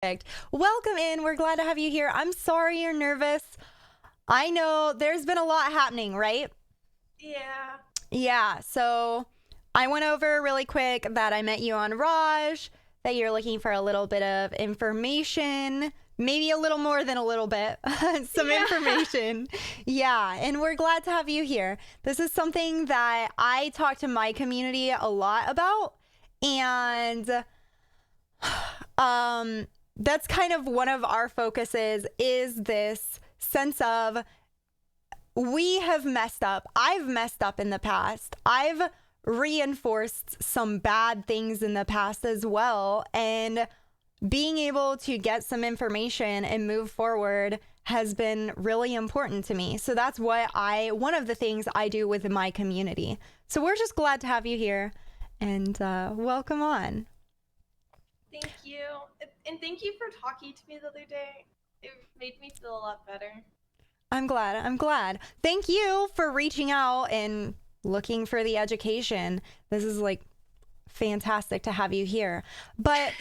Perfect. Welcome in. We're glad to have you here. I'm sorry you're nervous. I know there's been a lot happening, right? Yeah. Yeah, so I went over really quick that I met you on Rajj, that you're looking for a little bit of information, maybe a little more than a little bit, some Yeah. information. Yeah, and we're glad to have you here. This is something that I talk to my community a lot about, and um that's kind of one of our focuses is this sense of we have messed up. I've messed up in the past. I've reinforced some bad things in the past as well. And being able to get some information and move forward has been really important to me. So that's one of the things I do with my community. So we're just glad to have you here and welcome on. Thank you. And thank you for talking to me the other day. It made me feel a lot better. I'm glad. I'm glad. Thank you for reaching out and looking for the education. This is like fantastic to have you here. But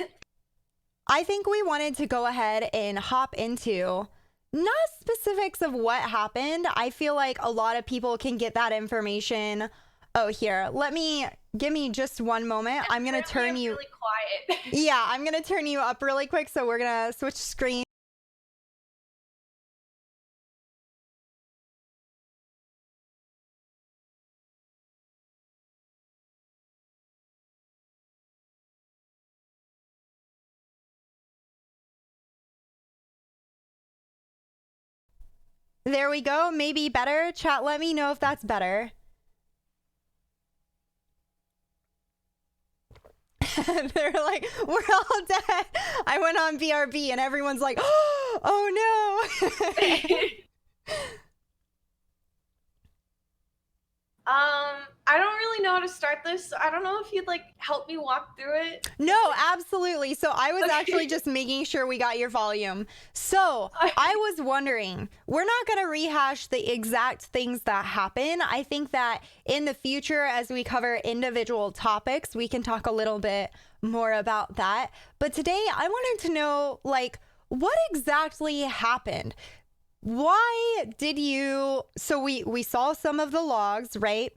I think we wanted to go ahead and hop into not specifics of what happened. I feel like a lot of people can get that information. Oh, here, give me just one moment. I'm going to turn I'm you. really quiet. Yeah, I'm going to turn you up really quick. So we're going to switch screens. There we go. Maybe better. Chat, let me know if that's better. They're like, we're all dead. I went on BRB and everyone's like, oh no. I don't really know how to start this, so I don't know if you'd like help me walk through it. No, absolutely. So I was actually just making sure we got your volume. So I was wondering, we're not going to rehash the exact things that happen. I think that in the future, as we cover individual topics, we can talk a little bit more about that. But today I wanted to know, like, what exactly happened? Why did you? So we saw some of the logs, right?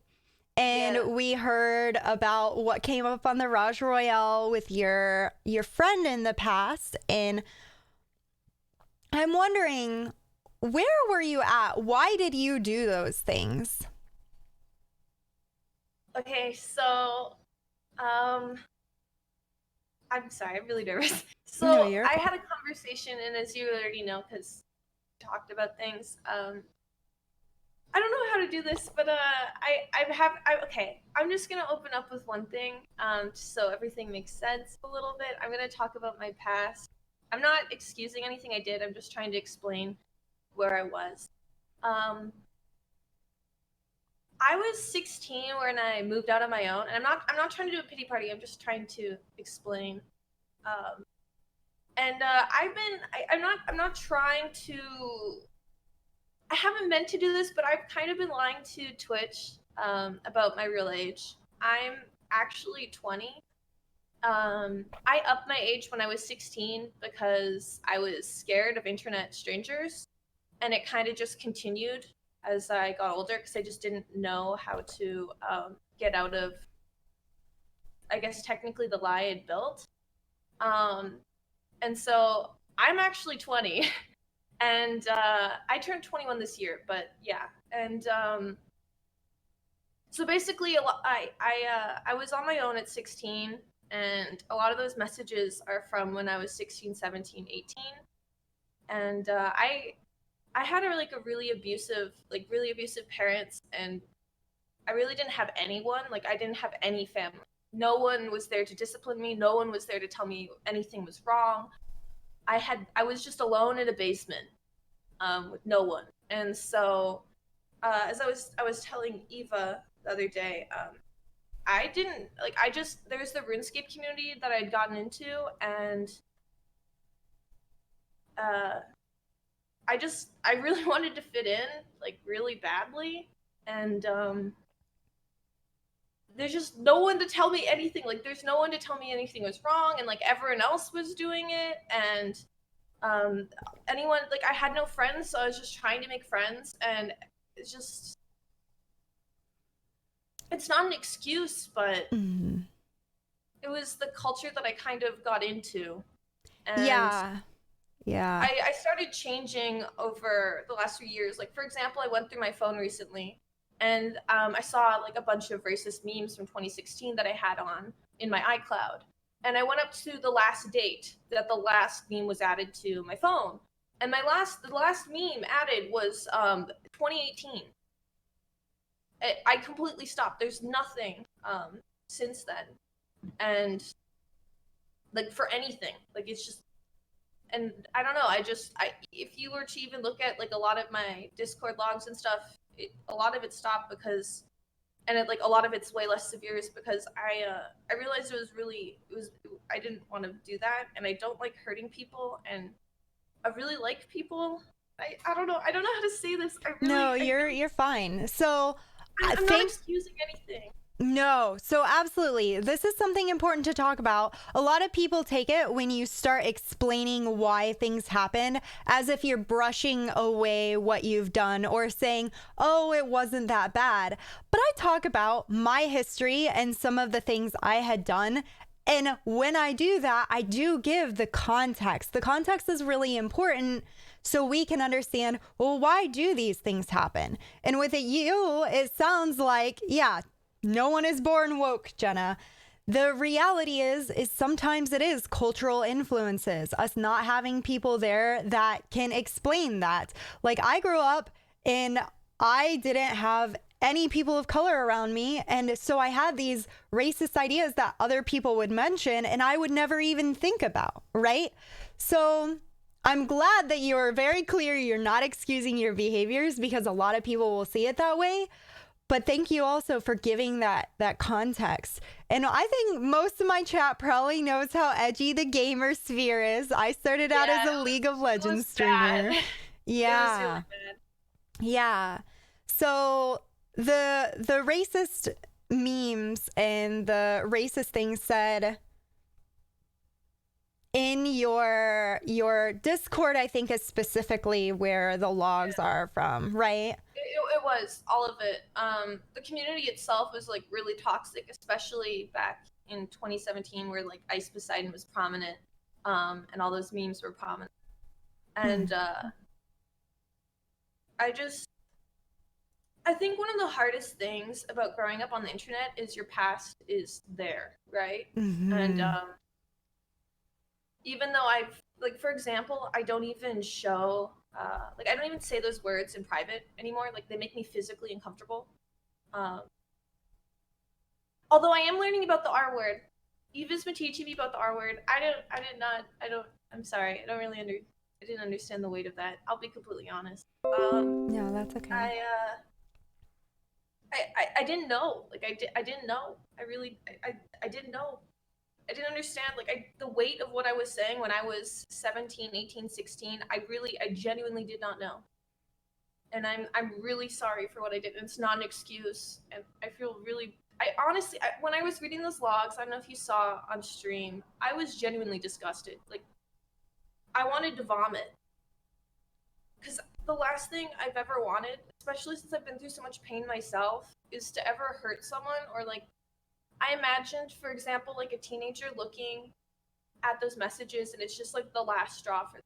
And Yeah. we heard about what came up on the Rajj Royale with your friend in the past, and I'm wondering, where were you at? Why did you do those things? Okay, so um I'm sorry, I'm really nervous. No, So you're I okay. had a conversation, and as you already know, because talked about things, I don't know how to do this, but okay. I'm just gonna open up with one thing, so everything makes sense a little bit. I'm gonna talk about my past. I'm not excusing anything I did. I'm just trying to explain where I was. Um, I was 16 when I moved out on my own, and I'm not trying to do a pity party. I'm just trying to explain. Um, and I'm not trying to. I haven't meant to do this, but I've kind of been lying to Twitch about my real age. I'm actually 20. I upped my age when I was 16 because I was scared of internet strangers, and it kind of just continued as I got older because I just didn't know how to get out of, I guess, technically the lie I'd built. Um, and so I'm actually 20. And I turned 21 this year, but yeah. And so basically, I was on my own at 16, and a lot of those messages are from when I was 16, 17, 18. And I had a really abusive parents, and I really didn't have anyone. Like, I didn't have any family. No one was there to discipline me. No one was there to tell me anything was wrong. I was just alone in a basement with no one. And so, as I was telling Eva the other day, I didn't like. I just there's the RuneScape community that I'd gotten into, and uh, I really wanted to fit in, like really badly, and there's just no one to tell me anything. Like, there's no one to tell me anything was wrong, and like everyone else was doing it, and anyone, like, I had no friends, so I was just trying to make friends, and it's just, it's not an excuse, but it was the culture that I kind of got into. And Yeah. I started changing over the last few years. Like, for example, I went through my phone recently, and I saw like a bunch of racist memes from 2016 that I had on in my iCloud. And I went up to the last date that the last meme was added to my phone. And the last meme added was 2018. I completely stopped. There's nothing since then. And like for anything, like it's just, and I don't know. If you were to even look at like a lot of my Discord logs and stuff, a lot of it stopped because, and it, like a lot of it's way less severe is because I realized I didn't want to do that, and I don't like hurting people, and I really like people. I don't know. I don't know how to say this. No, you're fine. So I'm not excusing anything. No, so absolutely. This is something important to talk about. A lot of people take it when you start explaining why things happen as if you're brushing away what you've done or saying, oh, it wasn't that bad. But I talk about my history and some of the things I had done. And when I do that, I do give the context. The context is really important so we can understand, well, why do these things happen? And with you, it sounds like, yeah, no one is born woke, Jenna. The reality is sometimes it is cultural influences, us not having people there that can explain that. Like, I grew up and I didn't have any people of color around me. And so I had these racist ideas that other people would mention and I would never even think about, right? So I'm glad that you're very clear you're not excusing your behaviors because a lot of people will see it that way. But thank you also for giving that context. And I think most of my chat probably knows how edgy the gamer sphere is. I started out as a League of Legends streamer. Yeah. It was really bad. Yeah. So the racist memes and the racist things said in your Discord, I think is specifically where the logs are from, right? It was all of it. The community itself was like really toxic, especially back in 2017, where like Ice Poseidon was prominent, and all those memes were prominent. And I think one of the hardest things about growing up on the internet is your past is there, right? And even though like, for example, I don't even show, like, I don't even say those words in private anymore. Like, they make me physically uncomfortable. Although I am learning about the R word. Eva's been teaching me about the R word. I'm sorry. I didn't understand the weight of that. I'll be completely honest. No, that's okay. I didn't know. Like, I didn't know. I didn't know. I didn't understand the weight of what I was saying when I was 17, 18, 16. I genuinely did not know. And I'm really sorry for what I did. It's not an excuse. And I feel really, when I was reading those logs, I don't know if you saw on stream, I was genuinely disgusted. Like, I wanted to vomit. Because the last thing I've ever wanted, especially since I've been through so much pain myself, is to ever hurt someone or like, I imagined, for example, like a teenager looking at those messages and it's just like the last straw for them.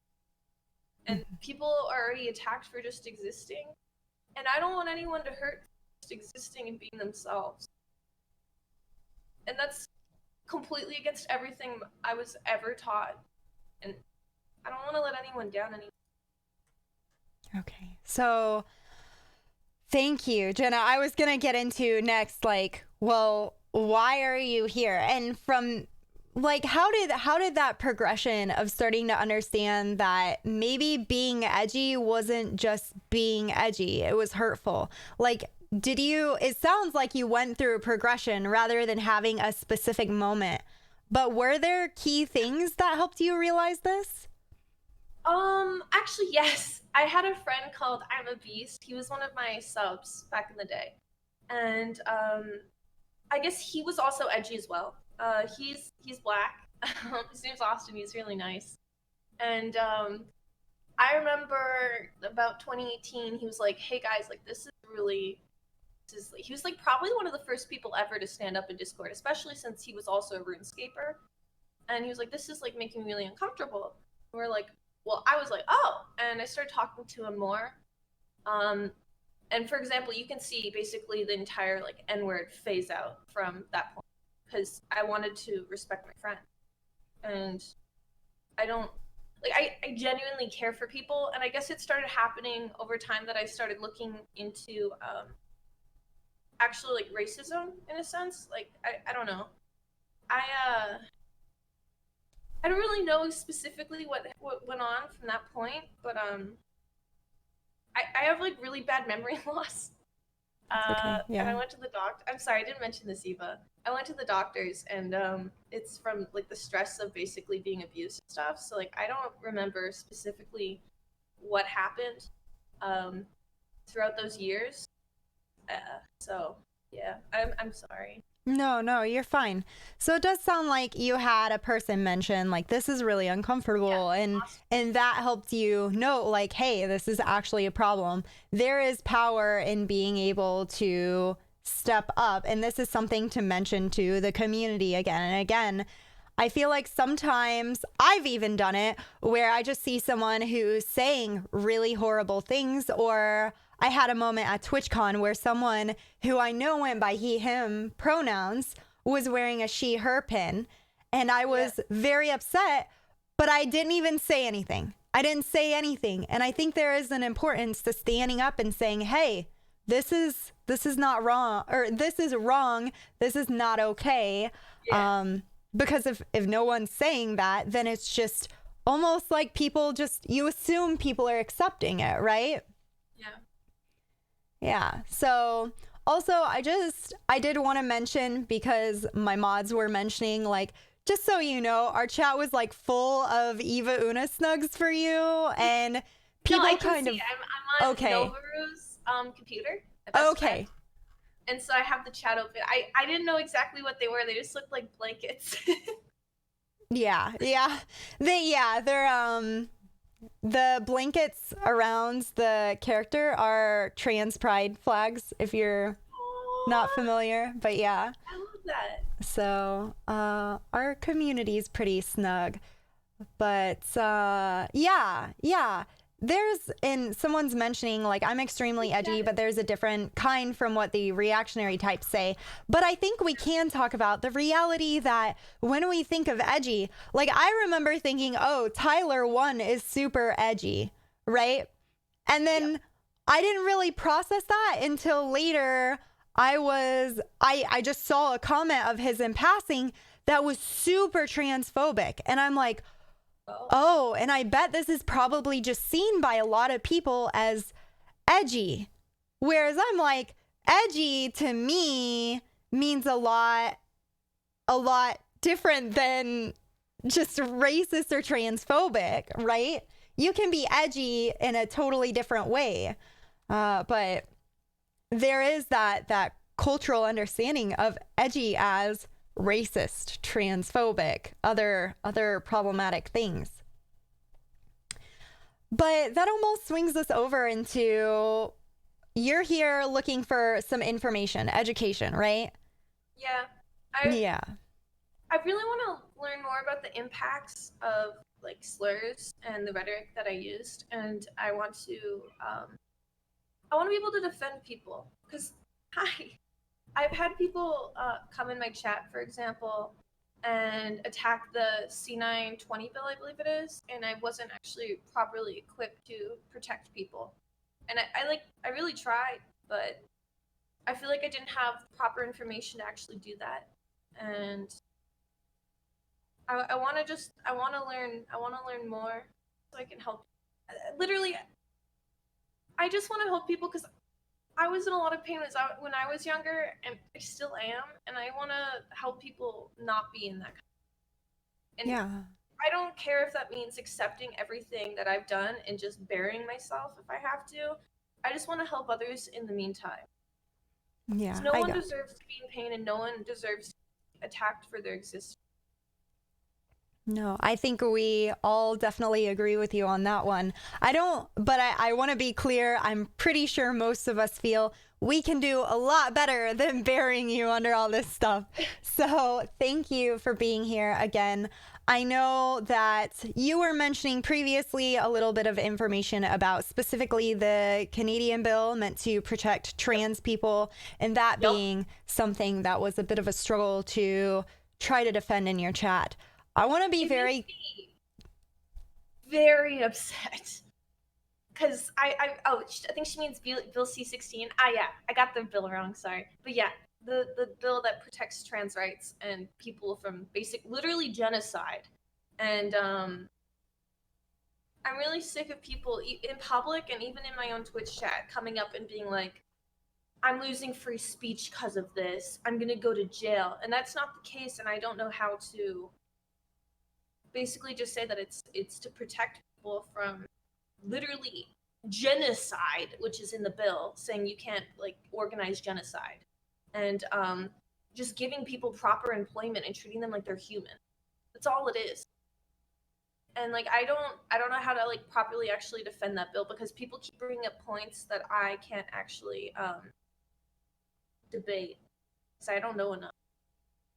And people are already attacked for just existing. And I don't want anyone to hurt just existing and being themselves. And that's completely against everything I was ever taught. And I don't want to let anyone down anymore. Okay. So thank you, Jenna. I was going to get into next, like, well, why are you here? And from like, how did that progression of starting to understand that maybe being edgy wasn't just being edgy, it was hurtful? Like, it sounds like you went through a progression rather than having a specific moment, but were there key things that helped you realize this? Actually, yes. I had a friend called I'm a Beast. He was one of my subs back in the day. And, I guess he was also edgy as well. He's black. His name's Austin. He's really nice. And I remember about 2018, he was like, "Hey guys, like this is really." He was like probably one of the first people ever to stand up in Discord, especially since he was also a RuneScaper. And he was like, "This is like making me really uncomfortable." And we're like, "Well," I was like, "Oh," and I started talking to him more. Um, and for example, you can see basically the entire like N-word phase out from that point because I wanted to respect my friend, and I don't like I genuinely care for people, and I guess it started happening over time that I started looking into actually like racism in a sense. Like I don't know. I I don't really know specifically what went on from that point, but I have like really bad memory loss. It's okay. And I Yeah. went to the doctor. I'm sorry, I didn't mention this, Eva. I went to the doctors, and it's from like the stress of basically being abused and stuff. So like, I don't remember specifically what happened um, throughout those years. So yeah, I'm sorry. No, no, you're fine. So it does sound like you had a person mention like this is really Yeah, uncomfortable, and that helped you know like, hey, this is actually a problem. There is power in being able to step up, and this is something to mention to the community again and again. I feel like sometimes I've even done it where I just see someone who's saying really horrible things, or I had a moment at TwitchCon where someone who I know went by he, him pronouns was wearing a she, her pin. And I yeah, was very upset, but I didn't even say anything. I didn't say anything. And I think there is an importance to standing up and saying, hey, this is not wrong, or this is wrong. This is not okay. yeah, Um, because if no one's saying that, then it's just almost like people just, you assume people are accepting it, right? yeah. Yeah. So also I did want to mention because my mods were mentioning like just so you know, our chat was like full of Eva Una snugs for you and No, I people can kind see. of I'm on okay. Novaru's computer, my best friend, Okay. and so I have the chat open. I didn't know exactly what they were. They just looked like blankets. Yeah. Yeah. They're the blankets around the character are trans pride flags if you're not Aw, familiar, but yeah. I love that. So, our community is pretty snug. But yeah, yeah. There's and someone's mentioning like I'm extremely edgy, but there's a different kind from what the reactionary types say. But I think we can talk about the reality that when we think of edgy, like I remember thinking, oh, Tyler 1 is super edgy, right? And Yeah. then I didn't really process that until later. I just saw a comment of his in passing that was super transphobic. And I'm like, Oh. oh, and I bet this is probably just seen by a lot of people as edgy. Whereas I'm like, edgy to me means a lot different than just racist or transphobic, right? You can be edgy in a totally different way. But there is that cultural understanding of edgy as racist, transphobic, other problematic things. But that almost swings us over into you're here looking for some information, education, right? Yeah. I Yeah. I really want to learn more about the impacts of like slurs and the rhetoric that I used, and I want to be able to defend people because hi, I've had people come in my chat, for example, and attack the C920 bill, I believe it is, and I wasn't actually properly equipped to protect people. And I really tried, but I feel like I didn't have proper information to actually do that. And I want to I want to learn more so I can help. Literally, I just want to help people because I was in a lot of pain when I was younger, and I still am, and I want to help people not be in that. And Yeah. I don't care if that means accepting everything that I've done and just burying myself if I have to. I just want to help others in the meantime. Yeah, So no I one got. deserves to be in pain, and no one deserves to be attacked for their existence. No, I think we all definitely agree with you on that one. I don't, but I want to be clear. I'm pretty sure most of us feel we can do a lot better than burying you under all this stuff. So thank you for being here again. I know that you were mentioning previously a little bit of information about specifically the Canadian bill meant to protect trans people, and that Yep. being something that was a bit of a struggle to try to defend in your chat. I want to be It very. makes me very upset. Because I think she means Bill C-16. Ah, yeah, I got the bill wrong, sorry. But yeah, the bill that protects trans rights and people from literally genocide. And I'm really sick of people in public and even in my own Twitch chat coming up and being like, I'm losing free speech because of this. I'm gonna go to jail. And that's not the case, and I don't know how to basically just say that it's to protect people from literally genocide, which is in the bill, saying you can't like organize genocide, and just giving people proper employment and treating them like they're human. That's all it is. And like I don't know how to like properly actually defend that bill because people keep bringing up points that I can't actually debate because I don't know enough.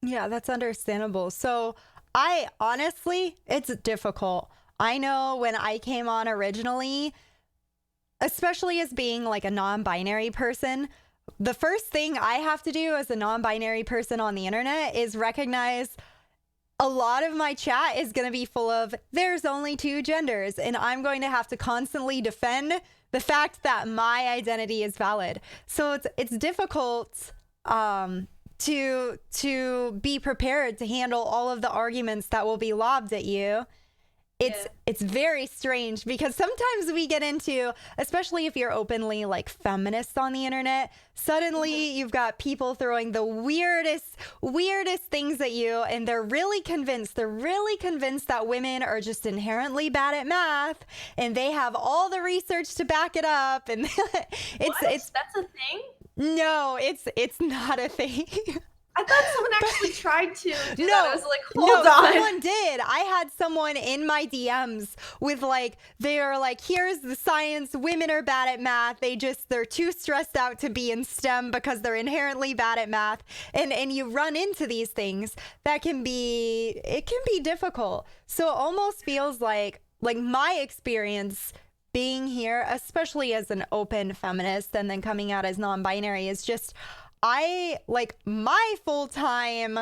Yeah, that's understandable. So I honestly, it's difficult. I know when I came on originally, especially as being like a non-binary person, the first thing I have to do as a non-binary person on the internet is recognize a lot of my chat is going to be full of there's only two genders, and I'm going to have to constantly defend the fact that my identity is valid. So it's difficult to be prepared to handle all of the arguments that will be lobbed at you. It's very strange because sometimes we get into, especially if you're openly like feminist on the internet, suddenly you've got people throwing the weirdest things at you, and they're really convinced that women are just inherently bad at math, and they have all the research to back it up, and it's That's a thing? no, it's not a thing. I thought someone actually tried to do No, that. I was like, no, hold on. someone did. I had someone in my DMs with like, they are like, here's the science. Women are bad at math. They're too stressed out to be in STEM because they're inherently bad at math. And you run into these things that can be difficult. So it almost feels like my experience being here, especially as an open feminist and then coming out as non-binary, is just, I like my full-time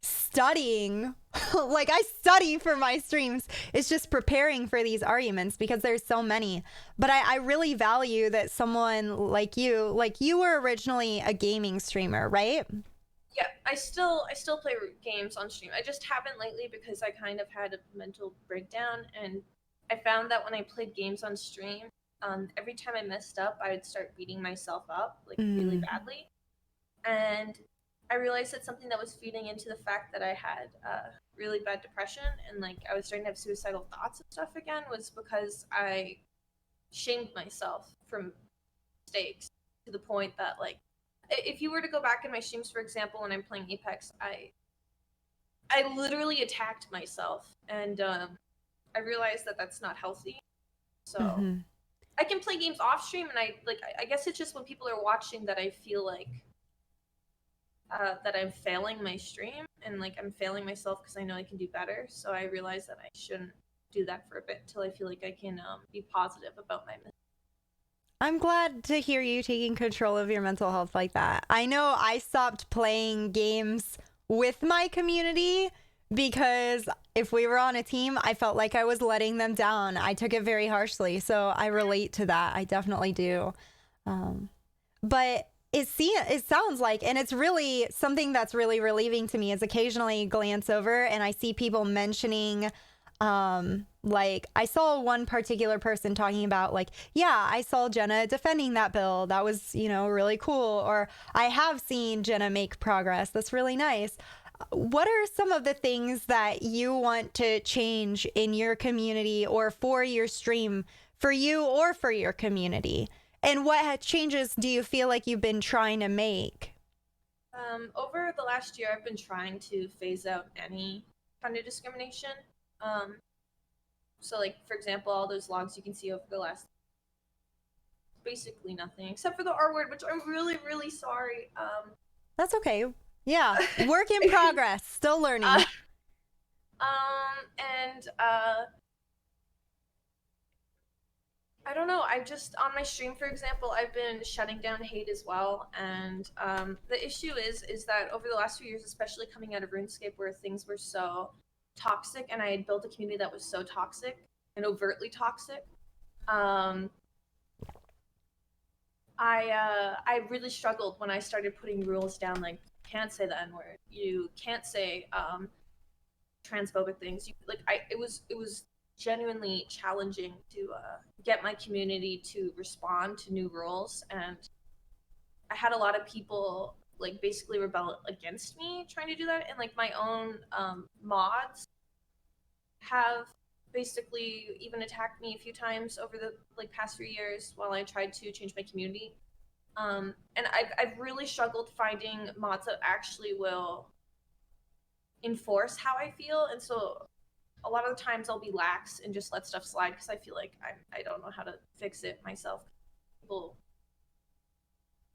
studying, like I study for my streams. It's just preparing for these arguments because there's so many. But I really value that someone like you were originally a gaming streamer, right? Yeah, I still play games on stream. I just haven't lately because I kind of had a mental breakdown, and I found that when I played games on stream, every time I messed up, I would start beating myself up like really badly. And I realized that something that was feeding into the fact that I had really bad depression and like I was starting to have suicidal thoughts and stuff again was because I shamed myself from mistakes to the point that like if you were to go back in my streams, for example, when I'm playing Apex, I literally attacked myself, and I realized that that's not healthy. So I can play games off stream, and I guess it's just when people are watching that I feel like that I'm failing my stream, and like I'm failing myself because I know I can do better. So I realize that I shouldn't do that for a bit till I feel like I can be positive about my mistakes. I'm glad to hear you taking control of your mental health like that. I know I stopped playing games with my community because if we were on a team, I felt like I was letting them down. I took it very harshly. So I relate to that. I definitely do. But it sounds like, and it's really something that's really relieving to me, is occasionally glance over and I see people mentioning, like I saw one particular person talking about like, yeah, I saw Jenna defending that bill. That was, really cool. Or I have seen Jenna make progress. That's really nice. What are some of the things that you want to change in your community or for your stream, for you or for your community? And what changes do you feel like you've been trying to make? Over the last year, I've been trying to phase out any kind of discrimination. Um, so, like, for example, all those logs you can see over the last, basically nothing except for the R word, which I'm really, really sorry. That's okay. Yeah, work in progress, still learning. And I don't know. I just on my stream, for example, I've been shutting down hate as well. And the issue is that over the last few years, especially coming out of RuneScape, where things were so toxic, and I had built a community that was so toxic and overtly toxic, I really struggled when I started putting rules down, like you can't say the N-word, you can't say transphobic things. It was genuinely challenging to get my community to respond to new rules, and I had a lot of people like basically rebel against me trying to do that, and like my own mods have basically even attacked me a few times over the like past few years while I tried to change my community. And I've really struggled finding mods that actually will enforce how I feel, and so a lot of the times I'll be lax and just let stuff slide because I feel like I don't know how to fix it myself. People,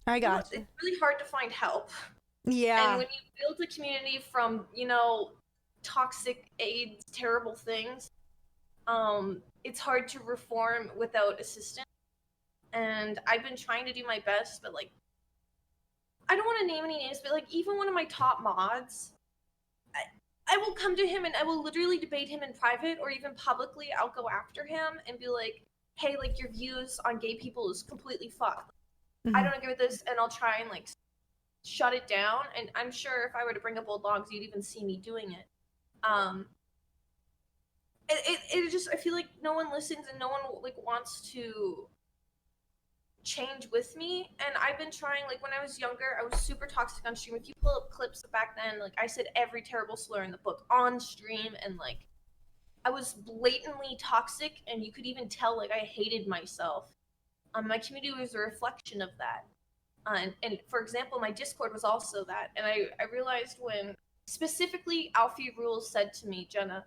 I got you. it's really hard to find help. Yeah. And when you build a community from, toxic AIDS, terrible things, it's hard to reform without assistance. And I've been trying to do my best, but like, I don't want to name any names, but like even one of my top mods, I will come to him and I will literally debate him in private, or even publicly I'll go after him and be like, hey, like your views on gay people is completely fucked. Mm-hmm. I don't agree with this, and I'll try and like shut it down. And I'm sure if I were to bring up old logs, you'd even see me doing it. It just, I feel like no one listens and no one like wants to change with me. And I've been trying, like when I was younger, I was super toxic on stream. If you pull up clips back then, like I said every terrible slur in the book on stream, and like I was blatantly toxic, and you could even tell like I hated myself. My community was a reflection of that. And for example, my Discord was also that. And I realized when specifically Alfie Rules said to me, Jenna,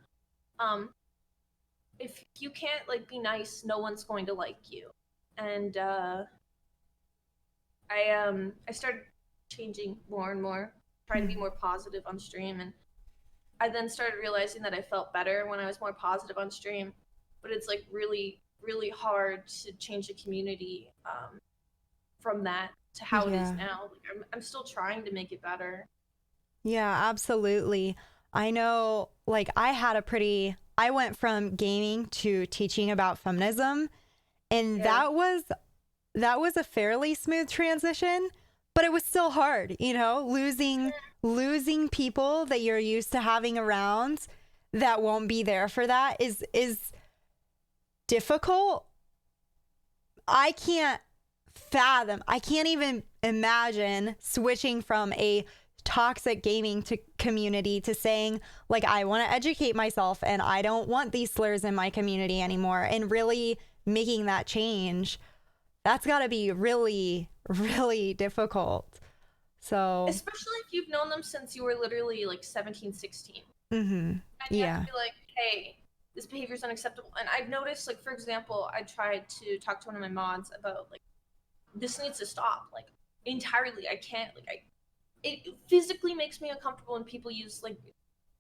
if you can't like be nice, no one's going to like you. And I started changing more and more, trying to be more positive on stream, and I then started realizing that I felt better when I was more positive on stream. But it's like really, really hard to change the community from that to how it is now. Like, I'm still trying to make it better. Yeah, absolutely. I know, like I went from gaming to teaching about feminism, and that was a fairly smooth transition, but it was still hard, losing people that you're used to having around that won't be there for that is difficult. I can't even imagine switching from a toxic gaming community to saying like I want to educate myself and I don't want these slurs in my community anymore, and really making that change. That's got to be really, really difficult. So especially if you've known them since you were literally like 17, 16. Mm-hmm. And you have to be like, hey, this behavior is unacceptable. And I've noticed, like, for example, I tried to talk to one of my mods about like, this needs to stop, like entirely. I can't, like, it physically makes me uncomfortable when people use like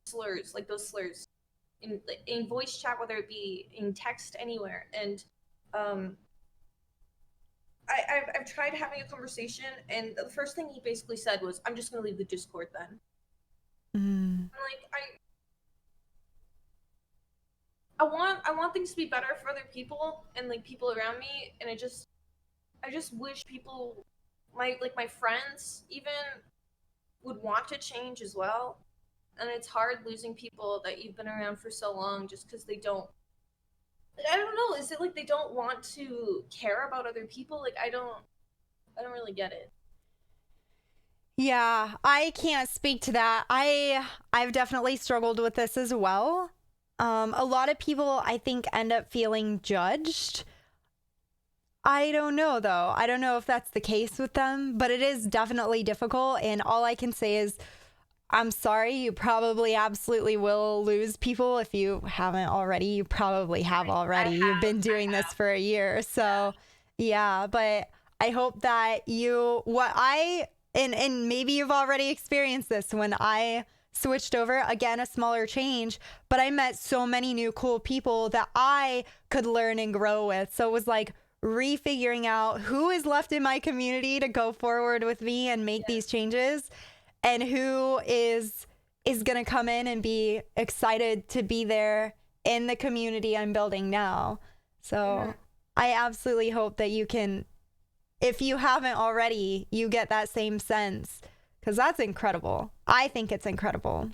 slurs, like those slurs in voice chat, whether it be in text, anywhere. And I've tried having a conversation, and the first thing he basically said was, I'm just gonna leave the Discord then. I'm like, I want things to be better for other people and like people around me, and I just wish people, my friends even, would want to change as well. And it's hard losing people that you've been around for so long just because they don't, like, I don't know, is it like they don't want to care about other people? Like I don't really get it. Yeah, I can't speak to that. I've definitely struggled with this as well. A lot of people, I think, end up feeling judged. I don't know though. I don't know if that's the case with them, but it is definitely difficult. And all I can say is, I'm sorry. You probably absolutely will lose people if you haven't already. You probably have already. You've been doing this for a year. So, yeah, but I hope that and maybe you've already experienced this when I switched over, again, a smaller change, but I met so many new cool people that I could learn and grow with. So it was like refiguring out who is left in my community to go forward with me and make these changes, and who is going to come in and be excited to be there in the community I'm building now. So I absolutely hope that you can, if you haven't already, you get that same sense, because that's incredible. I think it's incredible.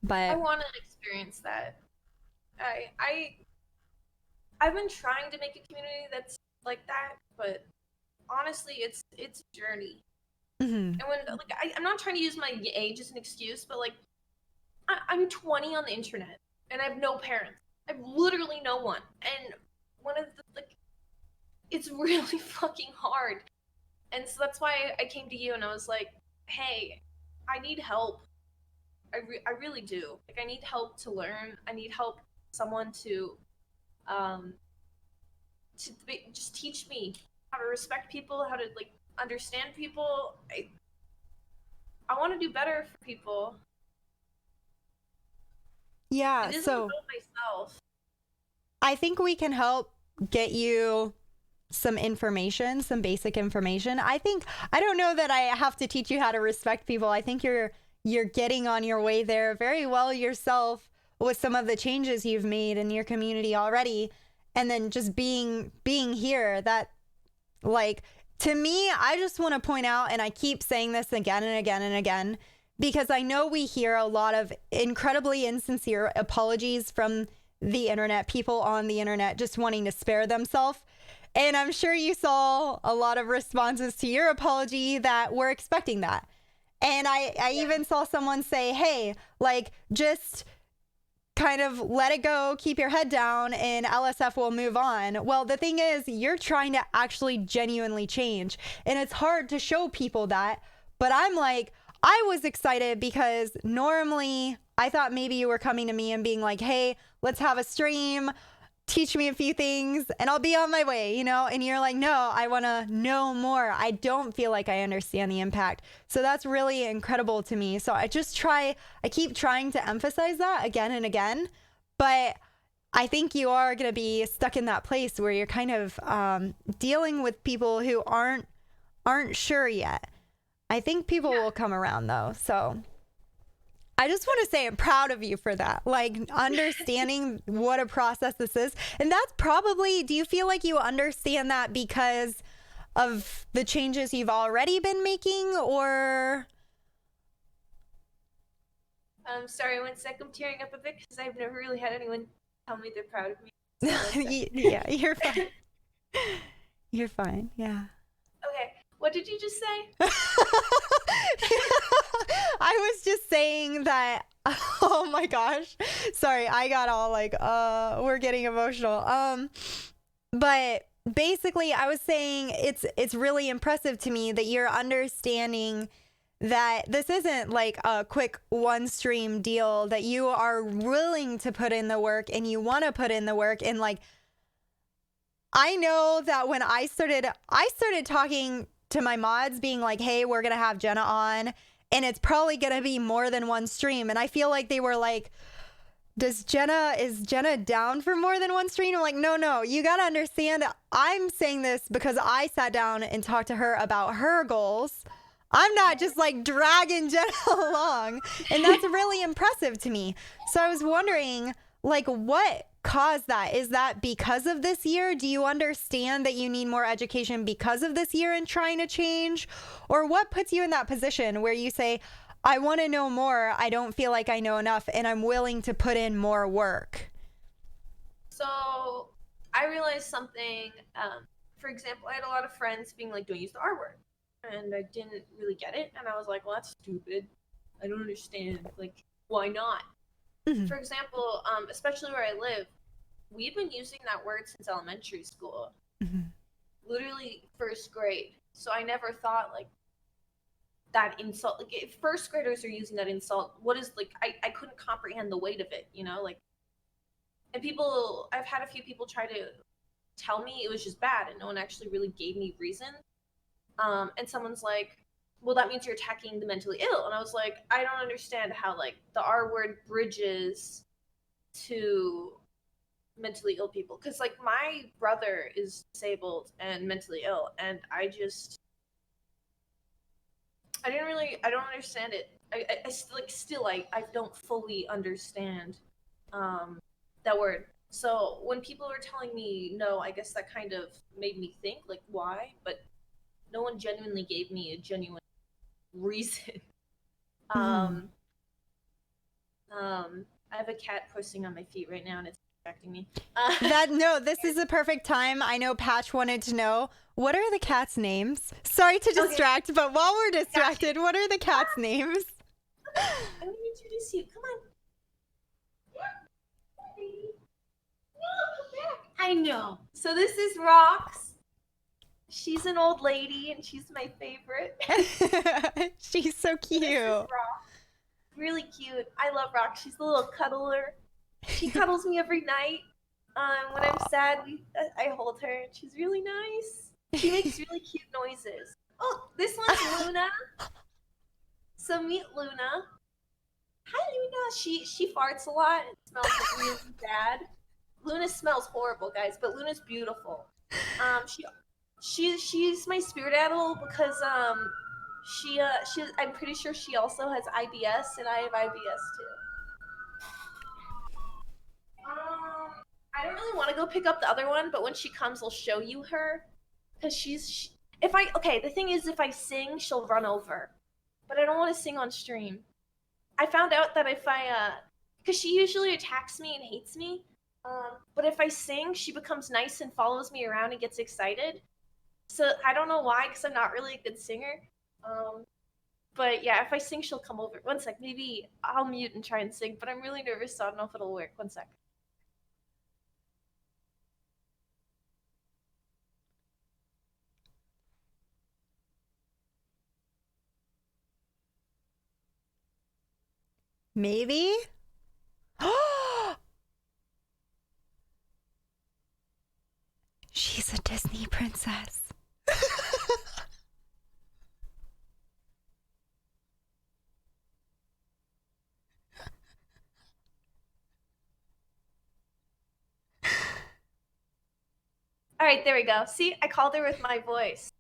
But I want to experience that. I've been trying to make a community that's like that, but honestly, it's a journey. And when I'm not trying to use my age as an excuse, but like I'm 20 on the internet and I have no parents. I have literally no one. And one of the it's really fucking hard. And so that's why I came to you and I was like, hey, I need help. I really do. Like, I need help to learn. I need help, someone to just teach me how to respect people, how to like understand people. I want to do better for people. yeah, It isn't so about myself. I think we can help get you some information, some basic information. I don't know that I have to teach you how to respect people. I think you're getting on your way there very well yourself with some of the changes you've made in your community already. And then just being here, that, like, to me, I just want to point out, and I keep saying this again and again and again, because I know we hear a lot of incredibly insincere apologies from the internet, people on the internet just wanting to spare themselves. And I'm sure you saw a lot of responses to your apology that were expecting that. And I even saw someone say, hey, like, just kind of let it go, keep your head down, and LSF will move on. Well, the thing is, you're trying to actually genuinely change. And it's hard to show people that. But I'm like, I was excited because normally I thought maybe you were coming to me and being like, hey, let's have a stream, teach me a few things, and I'll be on my way, you know? And you're like, no, I want to know more. I don't feel like I understand the impact. So that's really incredible to me. So I keep trying to emphasize that again and again. But I think you are going to be stuck in that place where you're kind of dealing with people who aren't sure yet. I think people will come around though. So I just want to say I'm proud of you for that. Like, understanding what a process this is. And that's probably, do you feel like you understand that because of the changes you've already been making, or? Sorry, 1 sec. I'm tearing up a bit because I've never really had anyone tell me they're proud of me. Yeah, you're fine. You're fine. Yeah. Okay. What did you just say? I was just saying that, oh my gosh. Sorry, I got all like, we're getting emotional. But basically I was saying it's really impressive to me that you're understanding that this isn't like a quick one stream deal, that you are willing to put in the work and you want to put in the work. And like, I know that when I started talking to my mods being like, hey, we're going to have Jenna on and it's probably going to be more than one stream. And I feel like they were like, is Jenna down for more than one stream? I'm like, no, you got to understand, I'm saying this because I sat down and talked to her about her goals. I'm not just like dragging Jenna along. And that's really impressive to me. So I was wondering, like, what caused that? Is that because of this year? Do you understand that you need more education because of this year and trying to change? Or what puts you in that position where you say, I want to know more, I don't feel like I know enough, and I'm willing to put in more work? So I realized something. For example, I had a lot of friends being like, don't use the R word. And I didn't really get it. And I was like, well, that's stupid. I don't understand. Like, why not? Mm-hmm. For example, especially where I live, we've been using that word since elementary school. Mm-hmm. literally first grade. So I never thought like that insult, like if first graders are using that insult, what is like, I couldn't comprehend the weight of it, you know, like, and people, I've had a few people try to tell me it was just bad and no one actually really gave me reason. And someone's like, well, that means you're attacking the mentally ill. And I was like, I don't understand how like the R word bridges to mentally ill people. Cause like my brother is disabled and mentally ill. And I don't understand it. I don't fully understand that word. So when people were telling me no, I guess that kind of made me think like why, but no one genuinely gave me a genuine reason. I have a cat pushing on my feet right now and it's distracting me. This is the perfect time. I know Patch wanted to know, what are the cats' names? Sorry to distract, but while we're distracted, what are the cats' names? I'm gonna introduce you. Come on. I know. So this is Rox. She's an old lady and she's my favorite. She's so cute. Really cute. I love Rox. She's a little cuddler. She cuddles me every night. When I'm sad, I hold her and she's really nice. She makes really cute noises. Oh, this one's Luna. So meet Luna. Hi, Luna. She farts a lot. It smells like really bad. Luna smells horrible, guys, but Luna's beautiful. She's my spirit animal because I'm pretty sure she also has IBS and I have IBS too. I don't really want to go pick up the other one, but when she comes, I'll show you her because the thing is, if I sing, she'll run over, but I don't want to sing on stream. I found out that if because she usually attacks me and hates me. But if I sing, she becomes nice and follows me around and gets excited. So I don't know why, because I'm not really a good singer. But yeah, if I sing, she'll come over. One sec, maybe I'll mute and try and sing, but I'm really nervous, so I don't know if it'll work. One sec. Maybe? She's a Disney princess. All right, there we go. See, I called her with my voice.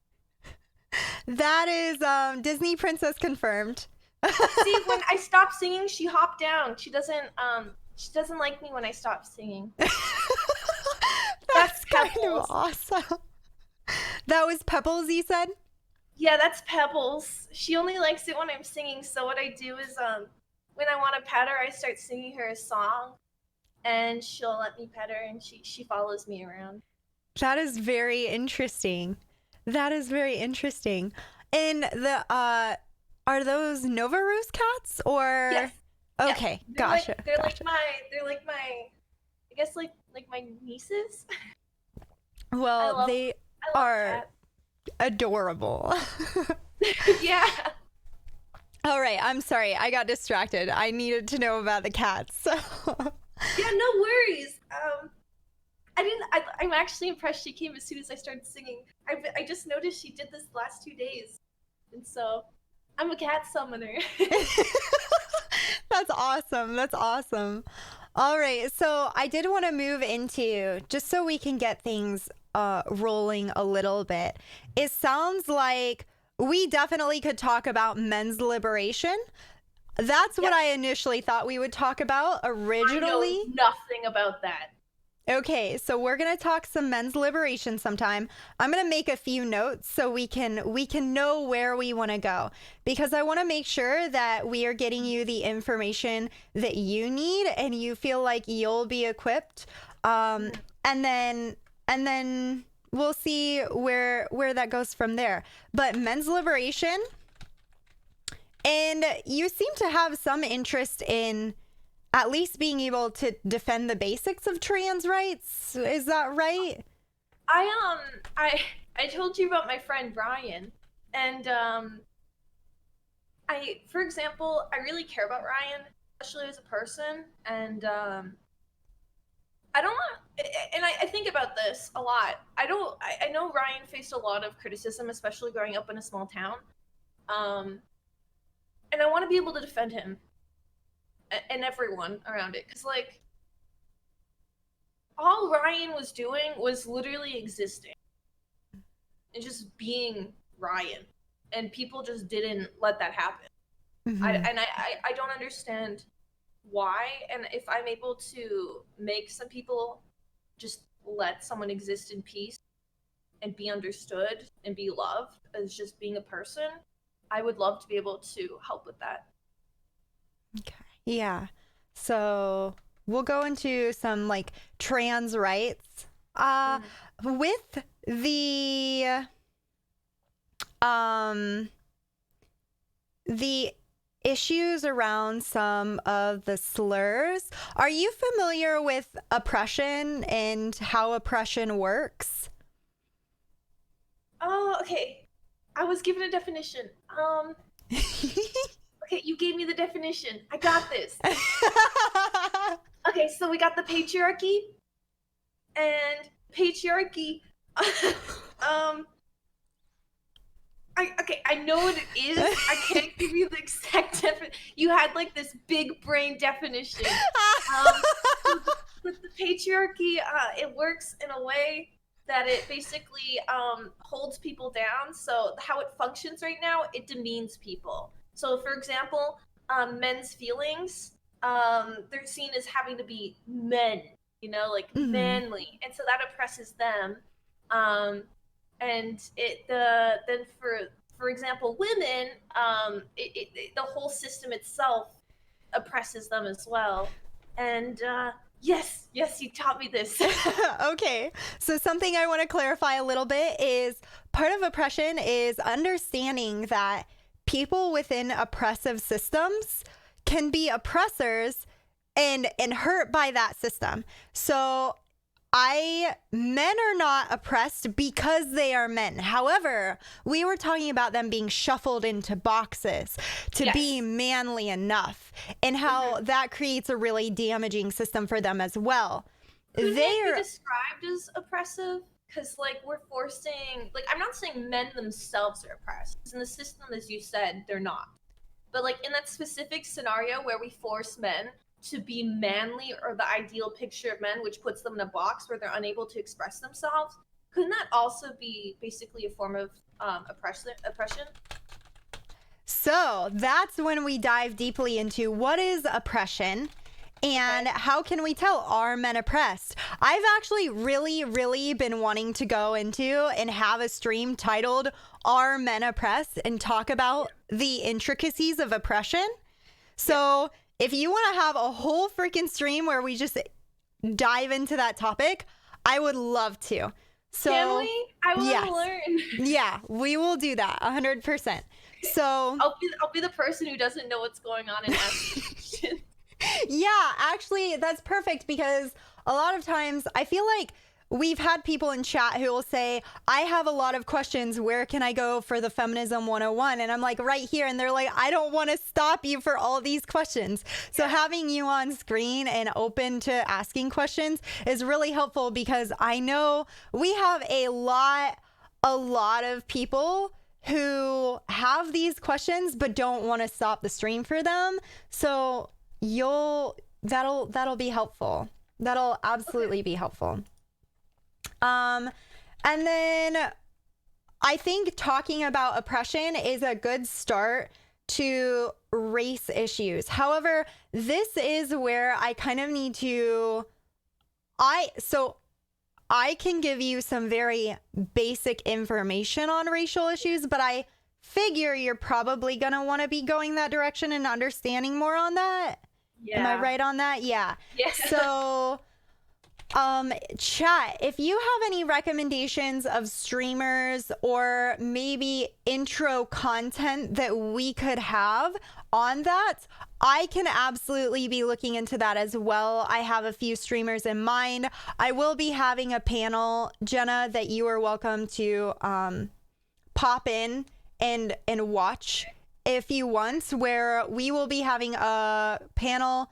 That is Disney princess confirmed. See, when I stopped singing, she hopped down. She doesn't like me when I stop singing. That's kind of awesome. That was Pebbles, you said? Yeah, that's Pebbles. She only likes it when I'm singing, so what I do is when I want to pet her, I start singing her a song and she'll let me pet her and she follows me around. That is very interesting. That is very interesting. And the are those Nova Roost cats or? Yes. Okay, yeah. gotcha. They're like my I guess like my nieces. Well, they are adorable. Yeah. All right, I'm sorry. I got distracted. I needed to know about the cats. So. Yeah, no worries. I'm actually impressed she came as soon as I started singing. I just noticed she did this the last 2 days. And so I'm a cat summoner. That's awesome. That's awesome. All right. So I did want to move into, just so we can get things rolling a little bit. It sounds like we definitely could talk about men's liberation. That's what I initially thought we would talk about originally. I know nothing about that. Okay, so we're gonna talk some men's liberation sometime. I'm gonna make a few notes so we can know where we want to go, because I want to make sure that we are getting you the information that you need and you feel like you'll be equipped. And then we'll see where that goes from there. But men's liberation, and you seem to have some interest in at least being able to defend the basics of trans rights. Is that right? I told you about my friend Ryan, and for example, I really care about Ryan, especially as a person, and I don't want, and I think about this a lot. I know Ryan faced a lot of criticism, especially growing up in a small town, um, and I want to be able to defend him and everyone around it, because like all Ryan was doing was literally existing and just being Ryan, and people just didn't let that happen. Mm-hmm. I don't understand why, and if I'm able to make some people just let someone exist in peace and be understood and be loved as just being a person, I would love to be able to help with that. Okay. Yeah. So we'll go into some like trans rights. With the issues around some of the slurs, are you familiar with oppression and how oppression works? Oh, okay. I was given a definition. Okay, you gave me the definition. I got this. Okay, so we got the patriarchy, and patriarchy. I know what it is. I can't give you the exact definition. You had like this big brain definition. But the patriarchy, it works in a way that it basically holds people down. So how it functions right now, it demeans people. So for example, men's feelings, they're seen as having to be men, like manly, and so that oppresses them. And then for example, women, the whole system itself oppresses them as well. And yes, you taught me this. Okay, so something I want to clarify a little bit is part of oppression is understanding that people within oppressive systems can be oppressors and hurt by that system. So men are not oppressed because they are men. However, we were talking about them being shuffled into boxes to be manly enough, and how that creates a really damaging system for them as well. Could they be described as oppressive? Because like we're forcing, like I'm not saying men themselves are oppressed. In the system, as you said, they're not. But like in that specific scenario where we force men to be manly, or the ideal picture of men, which puts them in a box where they're unable to express themselves, couldn't that also be basically a form of oppression? So that's when we dive deeply into what is oppression and how can we tell, are men oppressed? I've actually really been wanting to go into and have a stream titled Are Men Oppressed, and talk about the intricacies of oppression. So if you want to have a whole freaking stream where we just dive into that topic, I would love to. So, can we? I want to learn. Yeah, we will do that 100%. So I'll be the person who doesn't know what's going on and ask questions. Yeah, actually, that's perfect, because a lot of times I feel like we've had people in chat who will say, I have a lot of questions. Where can I go for the Feminism 101? And I'm like, right here. And they're like, I don't want to stop you for all these questions. So having you on screen and open to asking questions is really helpful, because I know we have a lot of people who have these questions but don't want to stop the stream for them. So that'll be helpful. That'll absolutely be helpful. And then I think talking about oppression is a good start to race issues. However, this is where I kind of need to, I can give you some very basic information on racial issues, but I figure you're probably going to want to be going that direction and understanding more on that. Yeah. Am I right on that? Yeah. Yeah. So Chat, if you have any recommendations of streamers or maybe intro content that we could have on that, I can absolutely be looking into that as well. I have a few streamers in mind. I will be having a panel, Jenna, that you are welcome to pop in and watch if you want, where we will be having a panel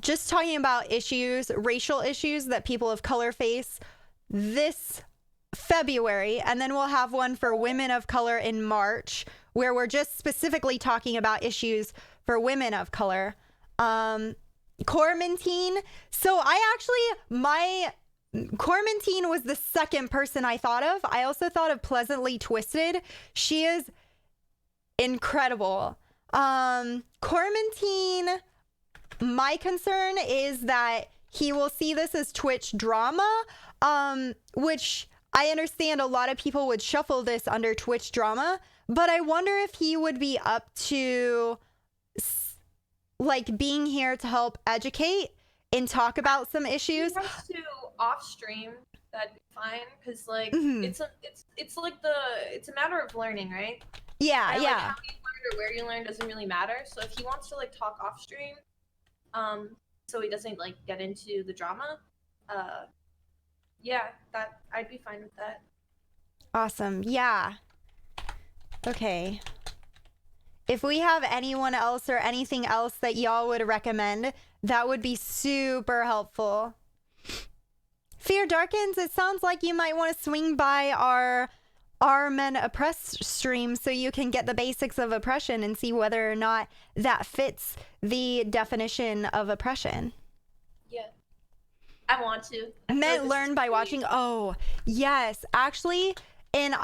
just talking about issues, racial issues that people of color face this February. And then we'll have one for women of color in March, where we're just specifically talking about issues for women of color. Cormentine. So my Cormentine was the second person I thought of. I also thought of Pleasantly Twisted. She is incredible. Cormentine, my concern is that he will see this as Twitch drama, which I understand a lot of people would shuffle this under Twitch drama, but I wonder if he would be up to like being here to help educate and talk about some issues. If he wants to off stream, that'd be fine, because like it's a matter of learning, right? Yeah, and, yeah. Like, how you learned or where you learned doesn't really matter. So if he wants to like talk off stream, so he doesn't like get into the drama, yeah, that I'd be fine with that. Awesome. Yeah. Okay. If we have anyone else or anything else that y'all would recommend, that would be super helpful. Fear Darkens, it sounds like you might want to swing by our Men Oppressed stream so you can get the basics of oppression and see whether or not that fits the definition of oppression. Yeah. I want to. Men learn by watching. Oh, yes. Actually, and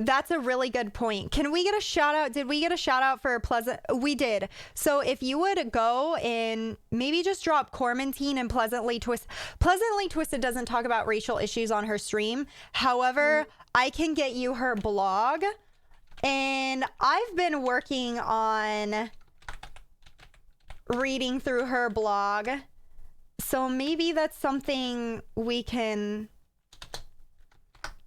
that's a really good point. Can we get a shout out? Did we get a shout out for Pleasant? We did. So if you would go and maybe just drop Cormentine and Pleasantly Twisted. Pleasantly Twisted doesn't talk about racial issues on her stream. However, I can get you her blog. And I've been working on reading through her blog. So maybe that's something we can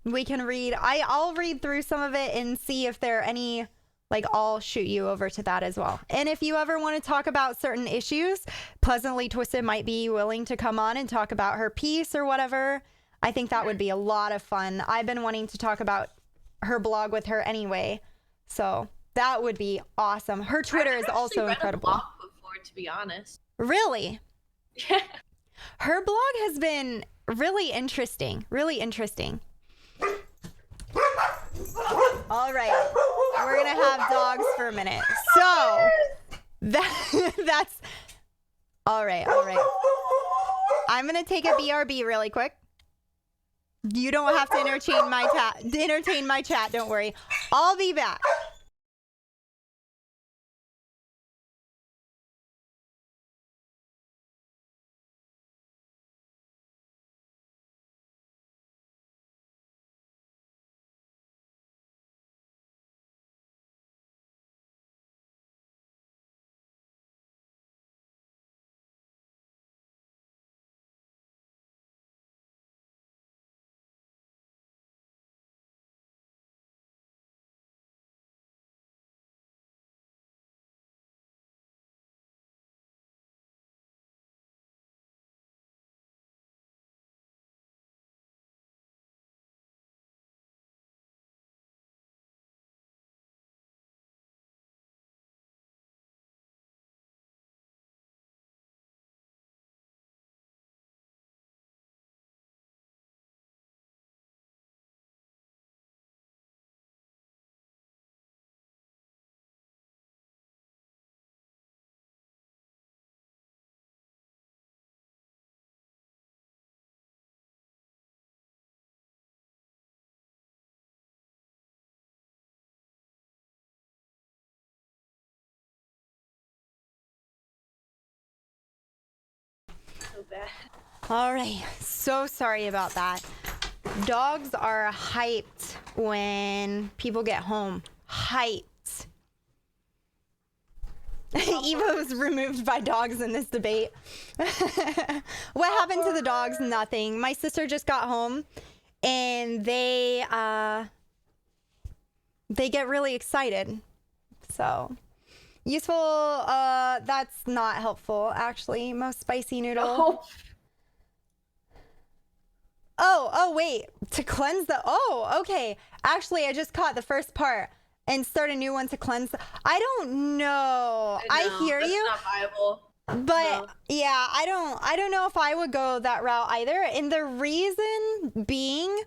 read. I'll read through some of it and see if there are any, like, I'll shoot you over to that as well. And if you ever want to talk about certain issues, Pleasantly Twisted might be willing to come on and talk about her piece or whatever. I think that would be a lot of fun. I've been wanting to talk about her blog with her anyway. So that would be awesome. Her Twitter is also incredible. I've read a blog before, to be honest. Really? Yeah. Her blog has been really interesting. Really interesting. All right, we're gonna have dogs for a minute. So that's all right. I'm gonna take a BRB really quick. You don't have to entertain my chat. Don't worry. I'll be back. So bad. All right, so sorry about that. Dogs are hyped when people get home. Hyped. Eva was removed by dogs in this debate. What happened to the dogs? Nothing. My sister just got home, and they get really excited. So useful. That's not helpful, actually. Most spicy noodle. No. Oh, wait. To cleanse the... Oh, okay. Actually, I just caught the first part. And start a new one to cleanse. I don't know. I hear that's you. Not viable. But yeah, I don't know if I would go that route either. And the reason being,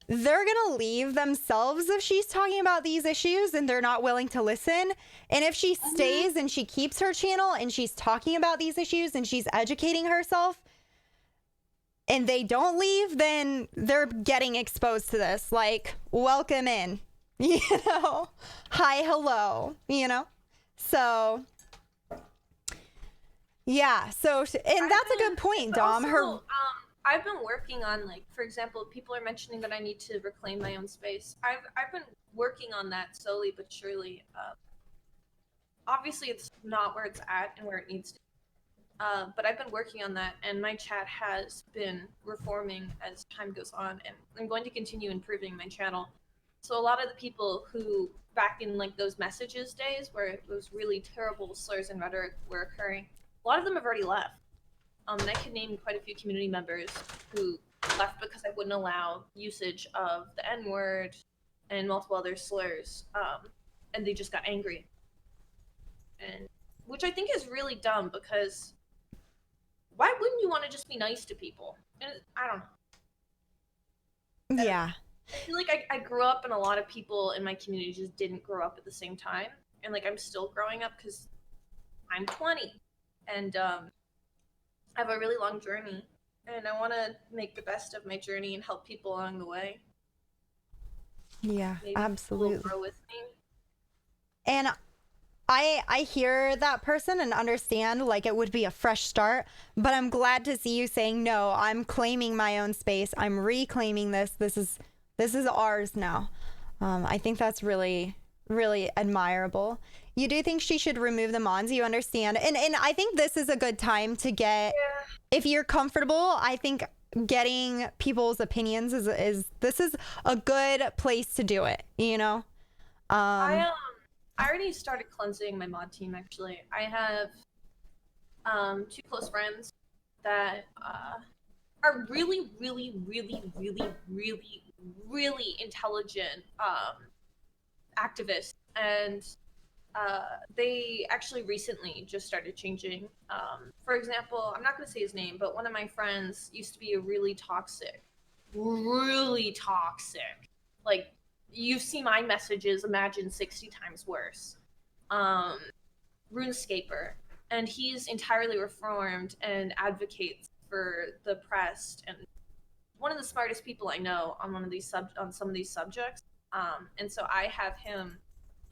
they're gonna leave themselves if she's talking about these issues and they're not willing to listen. And if she stays and she keeps her channel and she's talking about these issues and she's educating herself, and they don't leave, then they're getting exposed to this. Like, welcome in. You know, hi, hello, you know, so yeah, so, and that's a good point, Dom. Also, I've been working on, like, for example, people are mentioning that I need to reclaim my own space. I've been working on that slowly but surely. Obviously, it's not where it's at and where it needs to be. But I've been working on that, and my chat has been reforming as time goes on, and I'm going to continue improving my channel. So a lot of the people who, back in like those messages days where those really terrible slurs and rhetoric were occurring, a lot of them have already left. And I could name quite a few community members who left because I wouldn't allow usage of the N-word and multiple other slurs. And they just got angry. And which I think is really dumb, because why wouldn't you want to just be nice to people? And I don't know. Yeah. I feel like I grew up, and a lot of people in my community just didn't grow up at the same time. And like, I'm still growing up because I'm 20 and I have a really long journey, and I want to make the best of my journey and help people along the way. Yeah, Maybe absolutely. people will grow with me. And I hear that person and understand, like, it would be a fresh start, but I'm glad to see you saying, no, I'm claiming my own space. I'm reclaiming this. This is ours now. I think that's really, really admirable. You do think she should remove the mons, you understand? And I think this is a good time to get, if you're comfortable, I think getting people's opinions is this is a good place to do it, you know? I already started cleansing my mod team, actually. I have 2 close friends that are really, really, really, really, really, really intelligent activists, and they actually recently just started changing. For example, I'm not going to say his name, but one of my friends used to be a really toxic, like, you see my messages, imagine 60 times worse, RuneScaper, and he's entirely reformed and advocates for the oppressed, and one of the smartest people I know on some of these subjects. And so I have him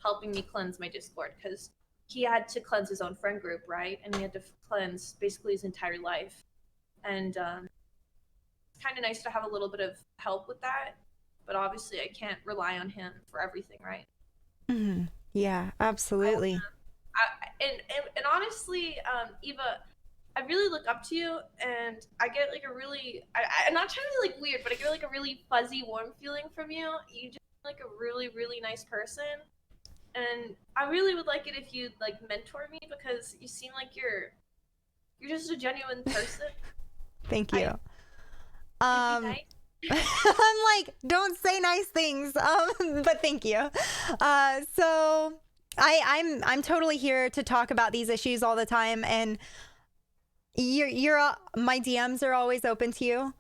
helping me cleanse my Discord, because he had to cleanse his own friend group, right? And he had to cleanse basically his entire life. And it's kind of nice to have a little bit of help with that, but obviously I can't rely on him for everything, right? Mm-hmm. Yeah, absolutely. And honestly, Eva, I really look up to you, and I get like a really, I'm not trying to be like weird, but I get like a really fuzzy, warm feeling from you. You just like a really, really nice person, and I really would like it if you'd like mentor me, because you seem like you're just a genuine person. Thank you. Nice. I'm like, don't say nice things, but thank you. So I'm totally here to talk about these issues all the time, and my DMs are always open to you.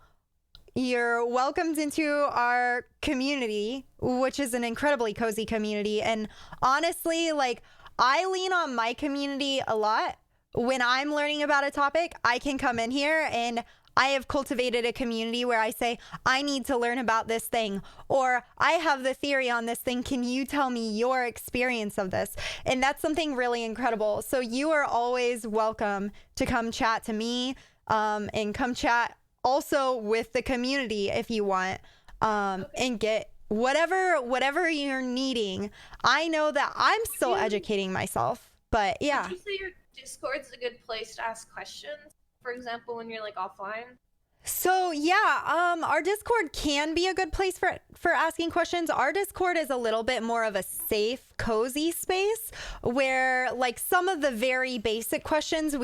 You're welcomed into our community, which is an incredibly cozy community. And honestly, like, I lean on my community a lot. When I'm learning about a topic, I can come in here, and I have cultivated a community where I say, I need to learn about this thing, or I have the theory on this thing. Can you tell me your experience of this? And that's something really incredible. So you are always welcome to come chat to me, and come chat also with the community if you want, and get whatever you're needing. I know that I'm still educating myself. But yeah. Would you say your Discord's a good place to ask questions? For example, when you're like offline? So yeah, our Discord can be a good place for asking questions. Our Discord is a little bit more of a safe, cozy space where like some of the very basic questions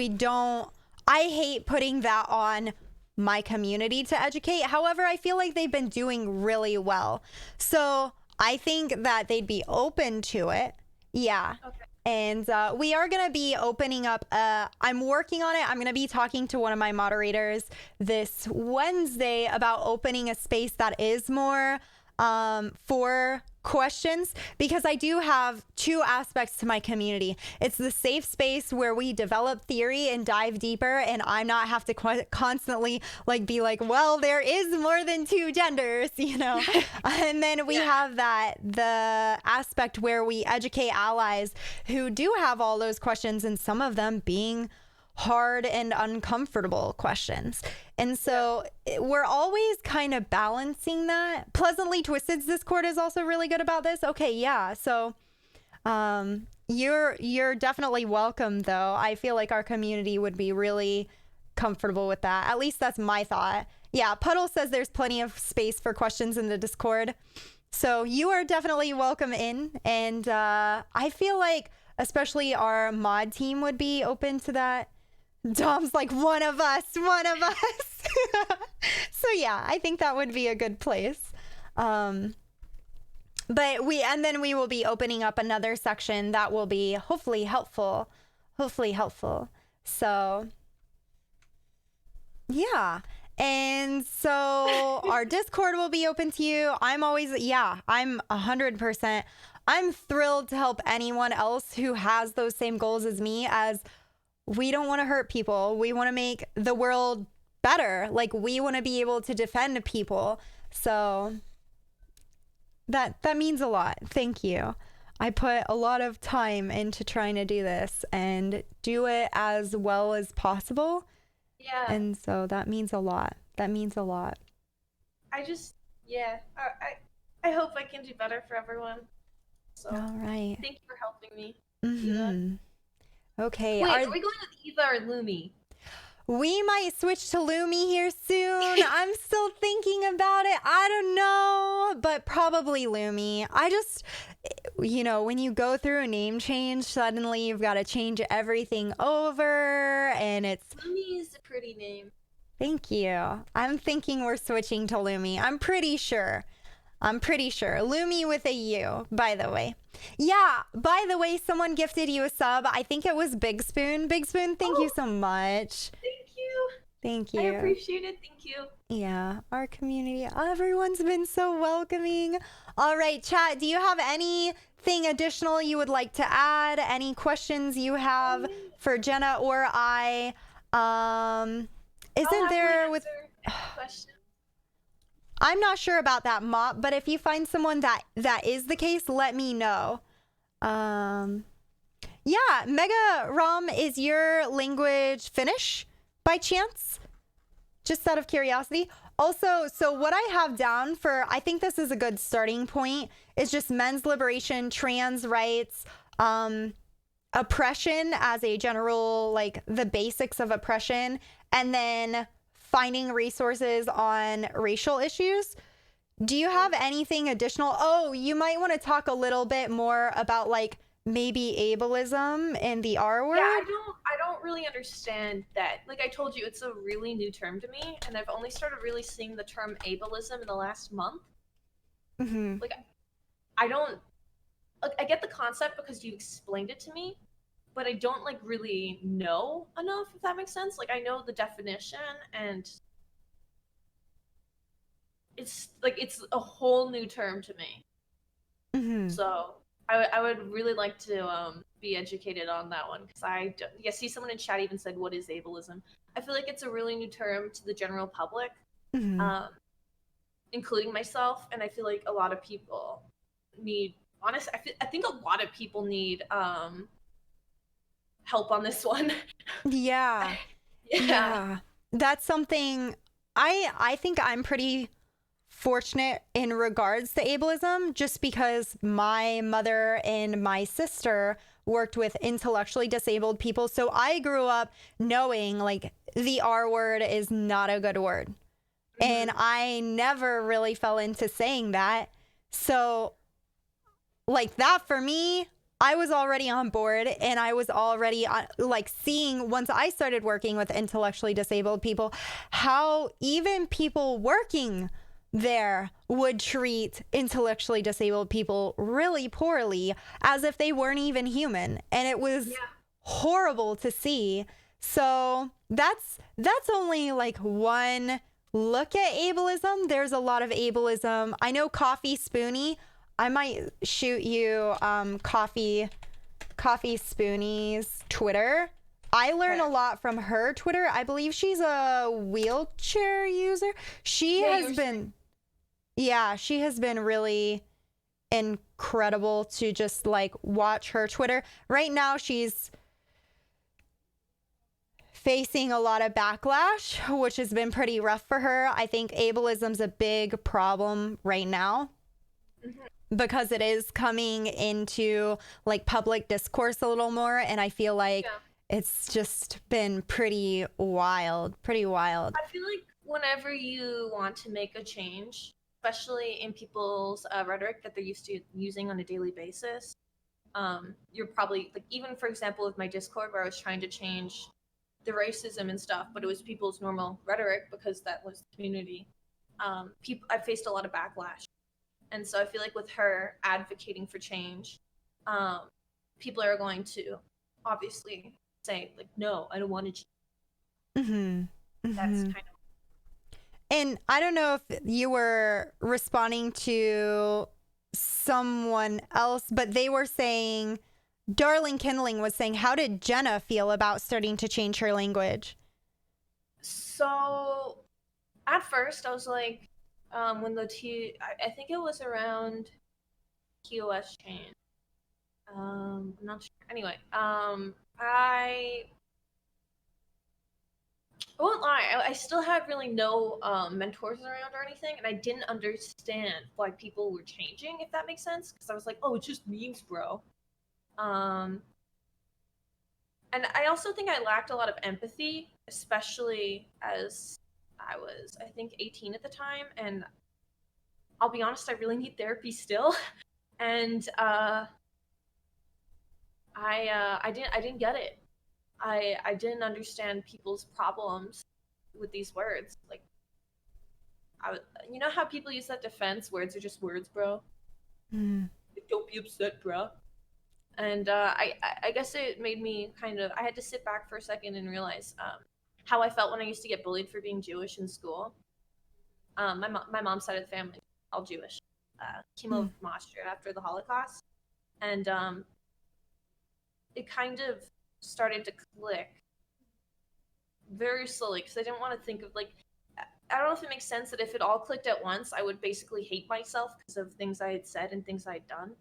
I hate putting that on my community to educate. However, I feel like they've been doing really well. So I think that they'd be open to it. Yeah. Okay. And we are going to be opening up. I'm working on it. I'm going to be talking to one of my moderators this Wednesday about opening a space that is more for questions, because I do have two aspects to my community. It's the safe space where we develop theory and dive deeper, and I'm not have to constantly like be like, well, there is more than two genders, you know. And then we have the aspect where we educate allies who do have all those questions, and some of them being hard and uncomfortable questions. And so we're always kind of balancing that. Pleasantly Twisted's Discord is also really good about this. Okay, yeah. So you're definitely welcome though. I feel like our community would be really comfortable with that. At least that's my thought. Yeah, Puddle says there's plenty of space for questions in the Discord. So you are definitely welcome in. And I feel like especially our mod team would be open to that. Dom's like, one of us. So yeah, I think that would be a good place. But then we will be opening up another section that will be hopefully helpful. So yeah. And so our Discord will be open to you. I'm 100%. I'm thrilled to help anyone else who has those same goals as me, as we don't want to hurt people. We want to make the world better. Like, we want to be able to defend people. So that means a lot. Thank you. I put a lot of time into trying to do this and do it as well as possible. Yeah. And so that means a lot. I hope I can do better for everyone. So, all right. thank you for helping me. Mm-hmm. Okay. Wait, are we going with Eva or Lumi? We might switch to Lumi here soon. I'm still thinking about it. I don't know, but probably Lumi. I just, when you go through a name change, suddenly you've got to change everything over, and it's... Lumi is a pretty name. Thank you. I'm thinking we're switching to Lumi. I'm pretty sure. Lumi with a U, by the way. Yeah, by the way, someone gifted you a sub. I think it was Big Spoon. Big Spoon, thank you so much. Thank you. I appreciate it. Thank you. Yeah, our community, everyone's been so welcoming. All right, chat, do you have anything additional you would like to add? Any questions you have for Jenna or I? Isn't there with... questions. I'm not sure about that, Mop, but if you find someone that is the case, let me know. Yeah, Mega Rom, is your language Finnish by chance? Just out of curiosity. Also, so what I have down for, I think this is a good starting point, is just men's liberation, trans rights, oppression as a general, like the basics of oppression, and then finding resources on racial issues. Do you have anything additional? Oh, you might want to talk a little bit more about like maybe ableism and the R word. Yeah, I don't really understand that. Like I told you, it's a really new term to me, and I've only started really seeing the term ableism in the last month. Mm-hmm. Like, I get the concept because you explained it to me, but I don't like really know enough, if that makes sense. Like I know the definition, and it's a whole new term to me. Mm-hmm. So I would really like to be educated on that one, because I see someone in chat even said, what is ableism? I feel like it's a really new term to the general public, Mm-hmm. Including myself, and I feel like a lot of people need, honestly, I think a lot of people need help on this one. Yeah. Yeah. That's something I think I'm pretty fortunate in regards to ableism, just because my mother and my sister worked with intellectually disabled people. So I grew up knowing like the R word is not a good word. And I never really fell into saying that. So like that for me, I was already on board, and I was already like seeing, once I started working with intellectually disabled people, how even people working there would treat intellectually disabled people really poorly, as if they weren't even human. And it was horrible to see. So that's only like one look at ableism. There's a lot of ableism. I know Coffee Spoonie. I might shoot you Coffee Spoonie's Twitter. I learn a lot from her Twitter. I believe she's a wheelchair user. She has been really incredible to just like watch her Twitter. Right now she's facing a lot of backlash, which has been pretty rough for her. I think ableism's a big problem right now. Because it is coming into like public discourse a little more, and I feel like it's just been pretty wild. I feel like whenever you want to make a change, especially in people's rhetoric that they're used to using on a daily basis, you're probably like, even for example with my Discord where I was trying to change the racism and stuff, but it was people's normal rhetoric because that was the community. I faced a lot of backlash. And so I feel like with her advocating for change, people are going to obviously say, like, no, I don't want to change. That's kind of... And I don't know if you were responding to someone else, but they were saying, Darling Kindling was saying, how did Jenna feel about starting to change her language? So at first I was like, when the I think it was around TOS change. I'm not sure. Anyway, I won't lie. I still had really no mentors around or anything, and I didn't understand why people were changing, if that makes sense. Because I was like, oh, it's just memes, bro. And I also think I lacked a lot of empathy, especially as I was, I think, 18 at the time, and I'll be honest, I really need therapy still. And I didn't get it. I didn't understand people's problems with these words. Like, you know how people use that defense? Words are just words, bro. Don't be upset, bro. And I guess it made me kind of, I had to sit back for a second and realize how I felt when I used to get bullied for being Jewish in school. My mom's side of the family, all Jewish. Came over from Austria after the Holocaust. And it kind of started to click very slowly, because I didn't want to think of, like, I don't know if it makes sense that if it all clicked at once, I would basically hate myself because of things I had said and things I had done.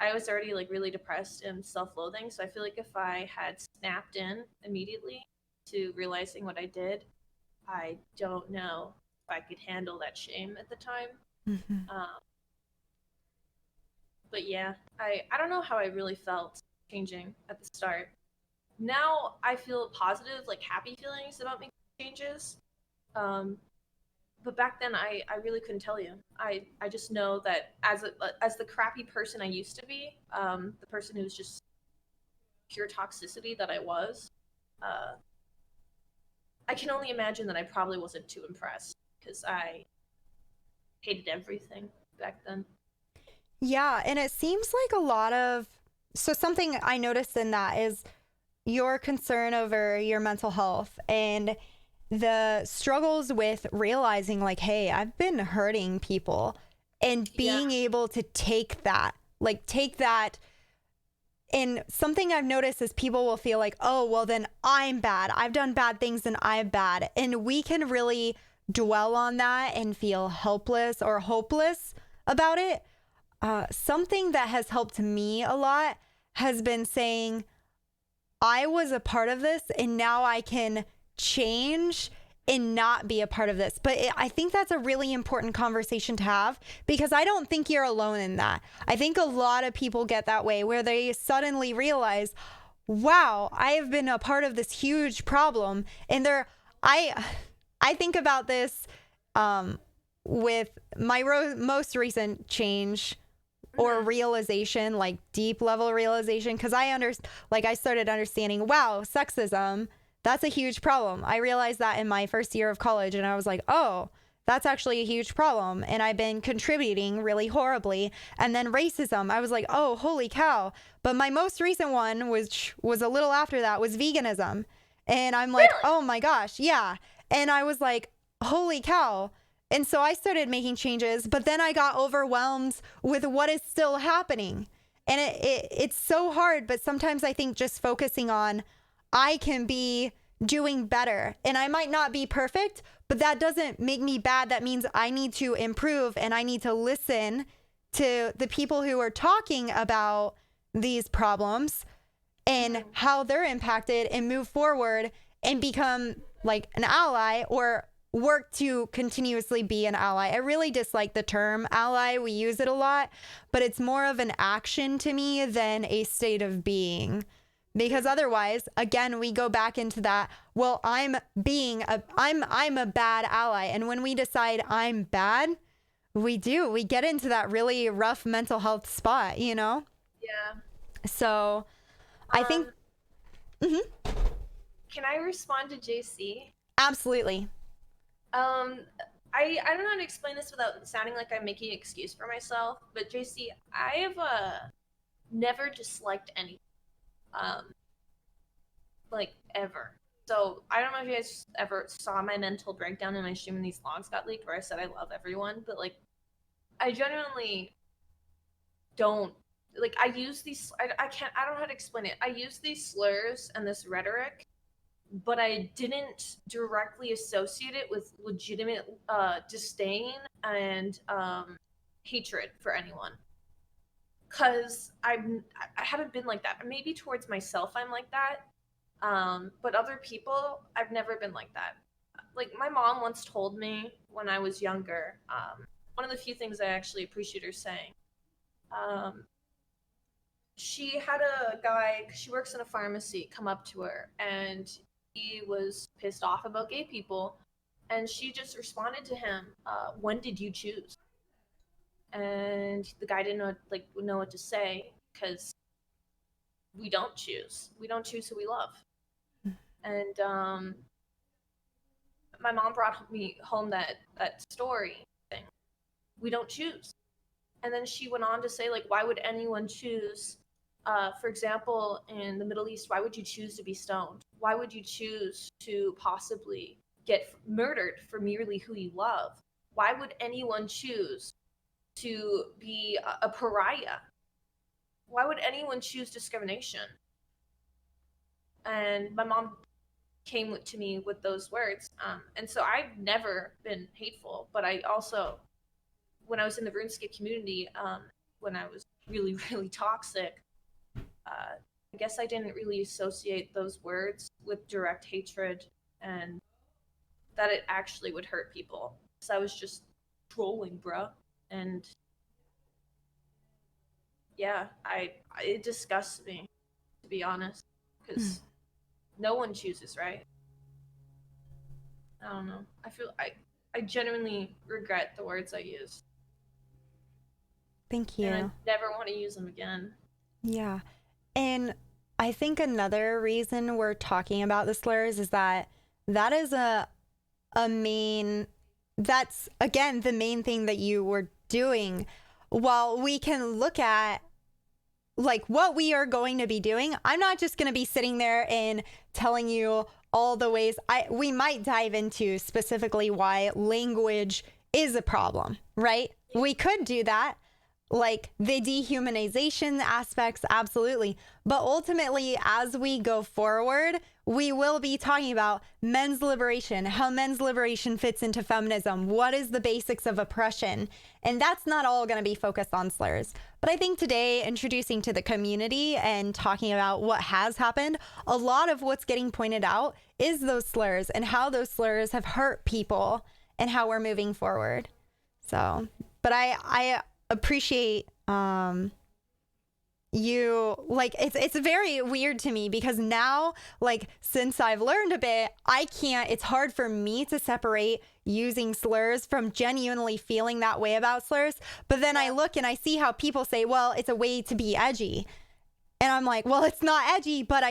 I was already like really depressed and self-loathing, so I feel like if I had snapped in immediately to realizing what I did, I don't know if I could handle that shame at the time. But yeah, I don't know how I really felt changing at the start. Now I feel positive, like happy feelings about making changes. But back then I really couldn't tell you. I just know that as the crappy person I used to be, the person who was just pure toxicity that I was, I can only imagine that I probably wasn't too impressed, because I hated everything back then. Yeah, and it seems like a lot of, so something I noticed in that is your concern over your mental health and the struggles with realizing, like, hey, I've been hurting people, and being able to take that. And something I've noticed is people will feel like, oh, well, then I'm bad. I've done bad things and I'm bad. And we can really dwell on that and feel helpless or hopeless about it. Something that has helped me a lot has been saying, I was a part of this and now I can change and not be a part of this. But I think that's a really important conversation to have, because I don't think you're alone in that. I think a lot of people get that way, where they suddenly realize, wow, I have been a part of this huge problem. And I think about this with my most recent change or realization, like deep level realization, because I started understanding, wow, sexism, that's a huge problem. I realized that in my first year of college, and I was like, oh, that's actually a huge problem, and I've been contributing really horribly. And then racism, I was like, oh, holy cow. But my most recent one, which was a little after that, was veganism. And I'm like, oh my gosh, yeah. And I was like, holy cow. And so I started making changes, but then I got overwhelmed with what is still happening. And it's so hard, but sometimes I think just focusing on, I can be doing better. And I might not be perfect, but that doesn't make me bad. That means I need to improve, and I need to listen to the people who are talking about these problems and how they're impacted, and move forward and become like an ally, or work to continuously be an ally. I really dislike the term ally. We use it a lot, but it's more of an action to me than a state of being. Because otherwise, again, we go back into that, well, I'm a bad ally. And when we decide I'm bad, we get into that really rough mental health spot, you know? Yeah. So I think. Can I respond to JC? Absolutely. I don't know how to explain this without sounding like I'm making an excuse for myself, but JC, I have never disliked anything, like ever. So I don't know if you guys ever saw my mental breakdown in my stream when these logs got leaked, where I said I love everyone, but like I genuinely don't like. I use these. I don't know how to explain it. I use these slurs and this rhetoric, but I didn't directly associate it with legitimate disdain and hatred for anyone. Because I haven't been like that. Maybe towards myself I'm like that, but other people, I've never been like that. Like my mom once told me when I was younger, one of the few things I actually appreciate her saying, she had a guy, she works in a pharmacy, come up to her, and he was pissed off about gay people, and she just responded to him, when did you choose? And the guy didn't know what to say, because we don't choose who we love. And my mom brought me home that story thing, we don't choose. And then she went on to say, like, why would anyone choose, for example, in the Middle East, why would you choose to be stoned? Why would you choose to possibly get murdered for merely who you love? Why would anyone choose to be a pariah? Why would anyone choose discrimination? And my mom came to me with those words. And so I've never been hateful, but I also, when I was in the RuneScape community, when I was really, really toxic, I guess I didn't really associate those words with direct hatred and that it actually would hurt people. So I was just trolling, bruh. And yeah, it disgusts me, to be honest, because no one chooses, right? I don't know. I genuinely regret the words I used. Thank you. And I never want to use them again. Yeah. And I think another reason we're talking about the slurs is that is that's again the main thing that you were doing. While we can look at like what we are going to be doing, I'm not just going to be sitting there and telling you all the ways. We might dive into specifically why language is a problem, right? We could do that. like the dehumanization aspects, absolutely. But ultimately, as we go forward, we will be talking about men's liberation, how men's liberation fits into feminism, what is the basics of oppression. And that's not all going to be focused on slurs. But I think today, introducing to the community and talking about what has happened, a lot of what's getting pointed out is those slurs and how those slurs have hurt people and how we're moving forward. So, but I appreciate you, like, it's very weird to me because now, like, since I've learned a bit, it's hard for me to separate using slurs from genuinely feeling that way about slurs. But then I look and I see how people say, well, it's a way to be edgy. And I'm like, well, it's not edgy, but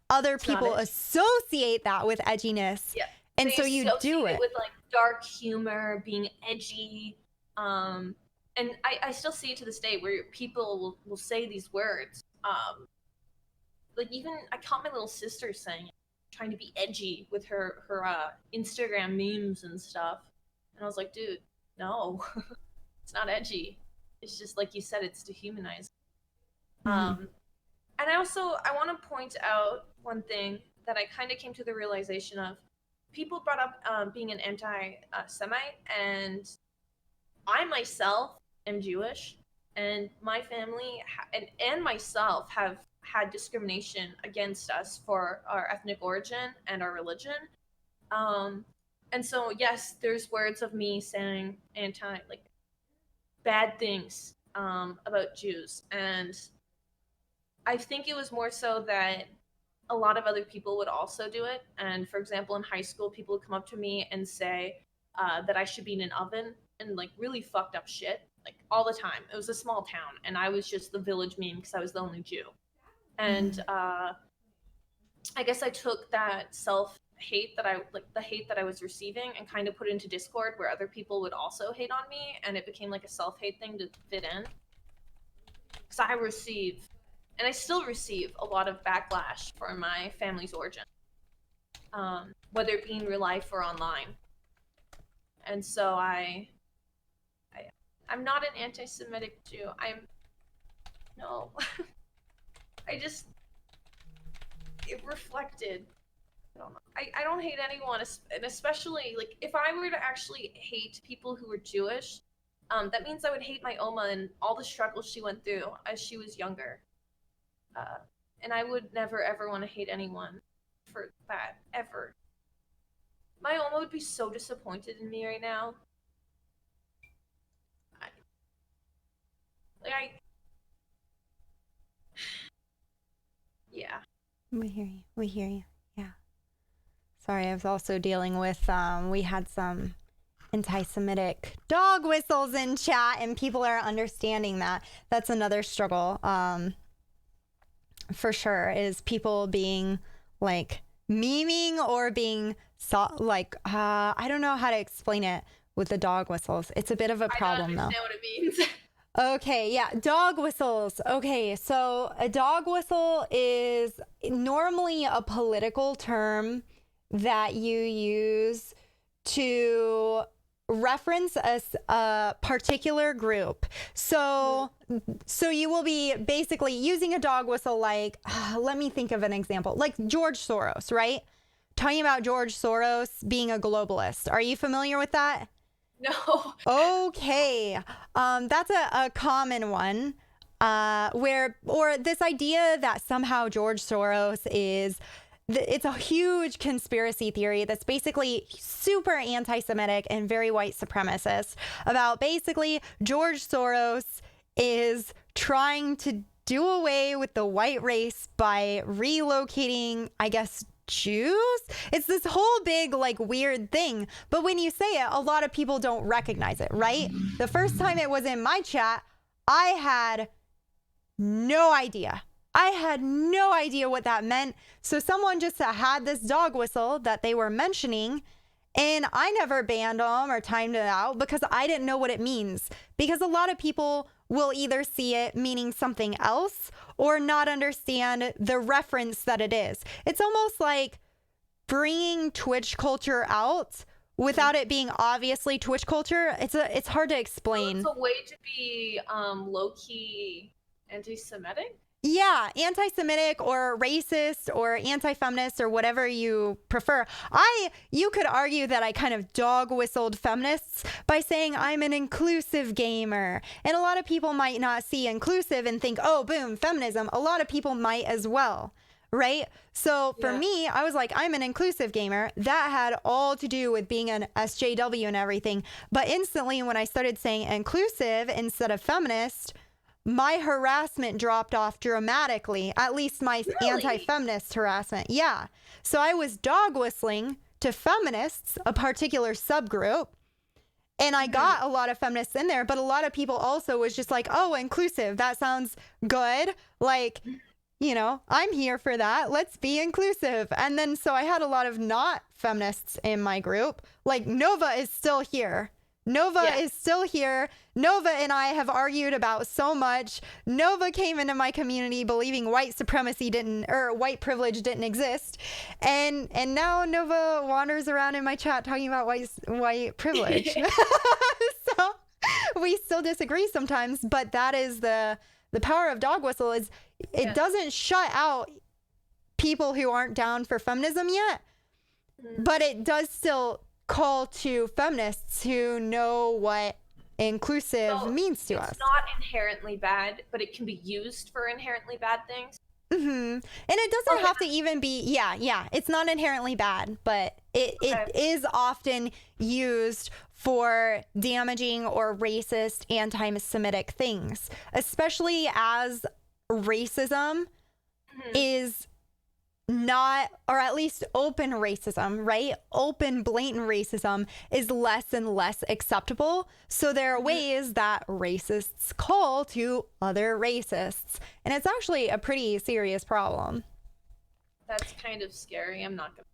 other people associate that with edginess. Yeah. And they so you do it with like dark humor, being edgy. And I still see it to this day where people will say these words. Like even I caught my little sister saying it, trying to be edgy with her Instagram memes and stuff. And I was like, dude, no, it's not edgy. It's just like you said, it's dehumanizing. And I want to point out one thing that I kind of came to the realization of. People brought up being an anti-Semite, and I myself am Jewish, and my family and myself have had discrimination against us for our ethnic origin and our religion. And so, yes, there's words of me saying bad things about Jews, and I think it was more so that a lot of other people would also do it. And for example, in high school, people would come up to me and say that I should be in an oven and like really fucked up shit, like all the time. It was a small town, and I was just the village meme because I was the only Jew. And I guess I took that self-hate the hate that I was receiving and kind of put it into Discord where other people would also hate on me, and it became like a self-hate thing to fit in. Because I receive, and I still receive, a lot of backlash for my family's origin, whether it be in real life or online. And so I'm not an anti-Semitic Jew. No. It reflected. I don't know. I don't hate anyone, and especially, like, if I were to actually hate people who were Jewish, that means I would hate my Oma and all the struggles she went through as she was younger. And I would never, ever want to hate anyone for that, ever. My Oma would be so disappointed in me right now. Yeah. We hear you. Yeah. Sorry, I was also dealing with, we had some anti-Semitic dog whistles in chat, and people are understanding that. That's another struggle, for sure, is people being like memeing or being I don't know how to explain it with the dog whistles. It's a bit of a problem, though. I don't understand what it means. Okay, yeah, dog whistles. Okay, so a dog whistle is normally a political term that you use to reference a particular group. So you will be basically using a dog whistle like, let me think of an example, like George Soros, right? Talking about George Soros being a globalist. Are you familiar with that? No. Okay. That's a common one, or this idea that somehow George Soros it's a huge conspiracy theory that's basically super anti-Semitic and very white supremacist about basically George Soros is trying to do away with the white race by relocating, I guess, Jews. It's this whole big, like, weird thing. But when you say it, a lot of people don't recognize it, right? The first time it was in my chat, I had no idea. What that meant. So someone just had this dog whistle that they were mentioning, and I never banned them or timed it out because I didn't know what it means. Because a lot of people will either see it meaning something else or not understand the reference that it is. It's almost like bringing Twitch culture out without it being obviously Twitch culture. It's hard to explain. So it's a way to be low-key anti-Semitic? Yeah, anti-Semitic or racist or anti-feminist or whatever you prefer. You could argue that I kind of dog whistled feminists by saying I'm an inclusive gamer. And a lot of people might not see inclusive and think, oh, boom, feminism. A lot of people might as well, right? So for me, I was like, I'm an inclusive gamer. That had all to do with being an SJW and everything. But instantly when I started saying inclusive instead of feminist, my harassment dropped off dramatically, at least my anti-feminist harassment. Yeah. So I was dog whistling to feminists, a particular subgroup, and I got a lot of feminists in there, but a lot of people also was just like, oh, inclusive. That sounds good. Like, you know, I'm here for that. Let's be inclusive. And then so I had a lot of not feminists in my group. Like Nova is still here. Nova is still here. Nova and I have argued about so much. Nova came into my community believing white supremacy white privilege didn't exist. And now Nova wanders around in my chat talking about white privilege. So we still disagree sometimes, but that is the power of dog whistle is it doesn't shut out people who aren't down for feminism yet, but it does still call to feminists who know what inclusive means to us. It's not inherently bad, but it can be used for inherently bad things. And it doesn't have to even be, it's not inherently bad, but it is often used for damaging or racist, anti-Semitic things, especially as racism is not, or at least open racism, right? Open, blatant racism is less and less acceptable. So there are ways that racists call to other racists. And it's actually a pretty serious problem. That's kind of scary. I'm not gonna.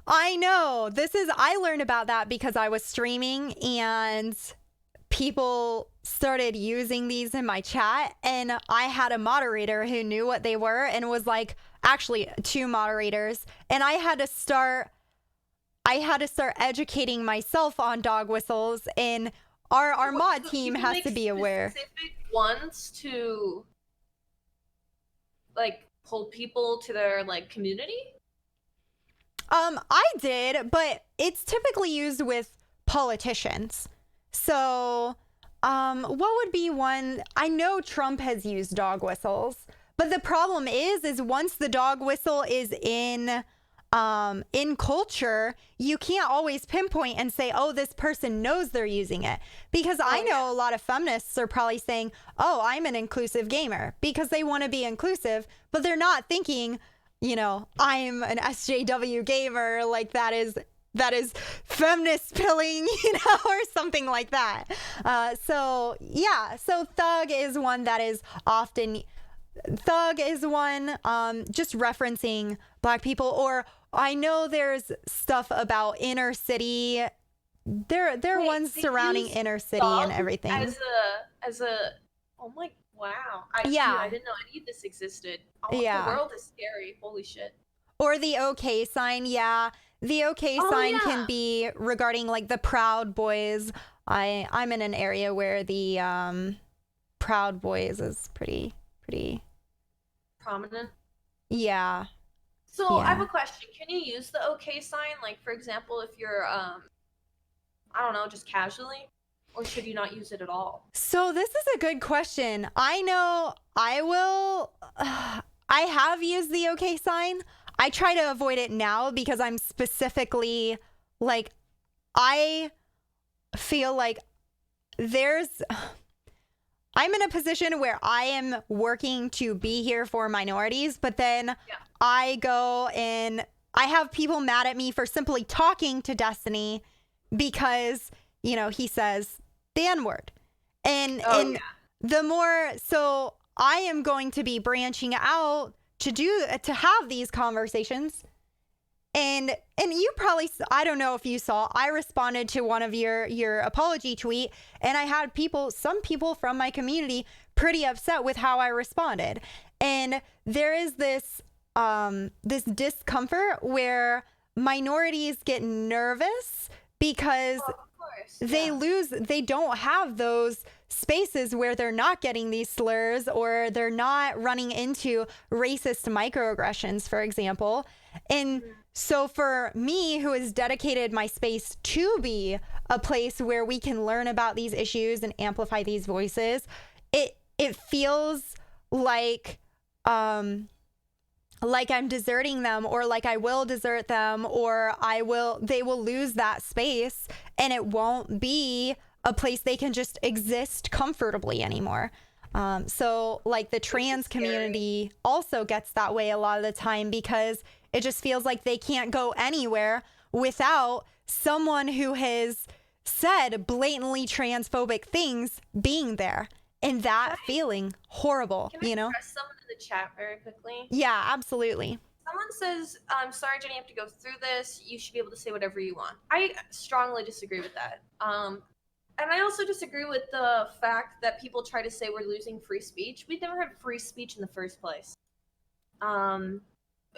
I know. I learned about that because I was streaming and people started using these in my chat, and I had a moderator who knew what they were and was like, actually 2 moderators, and I had to start educating myself on dog whistles, and our mod team has to be aware. Specific ones to like pull people to their like community? I did, but it's typically used with politicians. So, what would be one? I know Trump has used dog whistles, but the problem is once the dog whistle is in culture, you can't always pinpoint and say, oh, this person knows they're using it. Because I know a lot of feminists are probably saying, oh, I'm an inclusive gamer, because they want to be inclusive, but they're not thinking, you know, I'm an SJW gamer, like that is feminist pilling, you know, or something like that. So thug is one that is often, just referencing Black people, or I know there's stuff about inner city. There are ones surrounding inner city and everything. As a oh my wow. I didn't know any of this existed. Oh, the world is scary. Holy shit. Or the okay sign, The okay sign can be regarding like the Proud Boys. I'm in an area where the Proud Boys is pretty prominent. Yeah. So I have a question. Can you use the okay sign? Like, for example, if you're, I don't know, just casually? Or should you not use it at all? So this is a good question. I know I will, I have used the okay sign. I try to avoid it now because I'm specifically, like, I feel like I'm in a position where I am working to be here for minorities, but then I go and I have people mad at me for simply talking to Destiny because, you know, he says the N-word. And the more, so I am going to be branching out to have these conversations. And you probably, I don't know if you saw, I responded to one of your apology tweet, and I had some people from my community pretty upset with how I responded. And there is this discomfort where minorities get nervous because Well, of course. they don't have those spaces where they're not getting these slurs or they're not running into racist microaggressions, for example. And so for me, who has dedicated my space to be a place where we can learn about these issues and amplify these voices, it feels like I'm deserting them, or like I will desert them, or they will lose that space and it won't be a place they can just exist comfortably anymore. So like the trans community also gets that way a lot of the time because it just feels like they can't go anywhere without someone who has said blatantly transphobic things being there, and that feeling horrible, Can I press someone in the chat very quickly? Yeah, absolutely. Someone says, "I'm sorry, Jenny, you have to go through this. You should be able to say whatever you want." I strongly disagree with that. And I also disagree with the fact that people try to say we're losing free speech. We've never had free speech in the first place.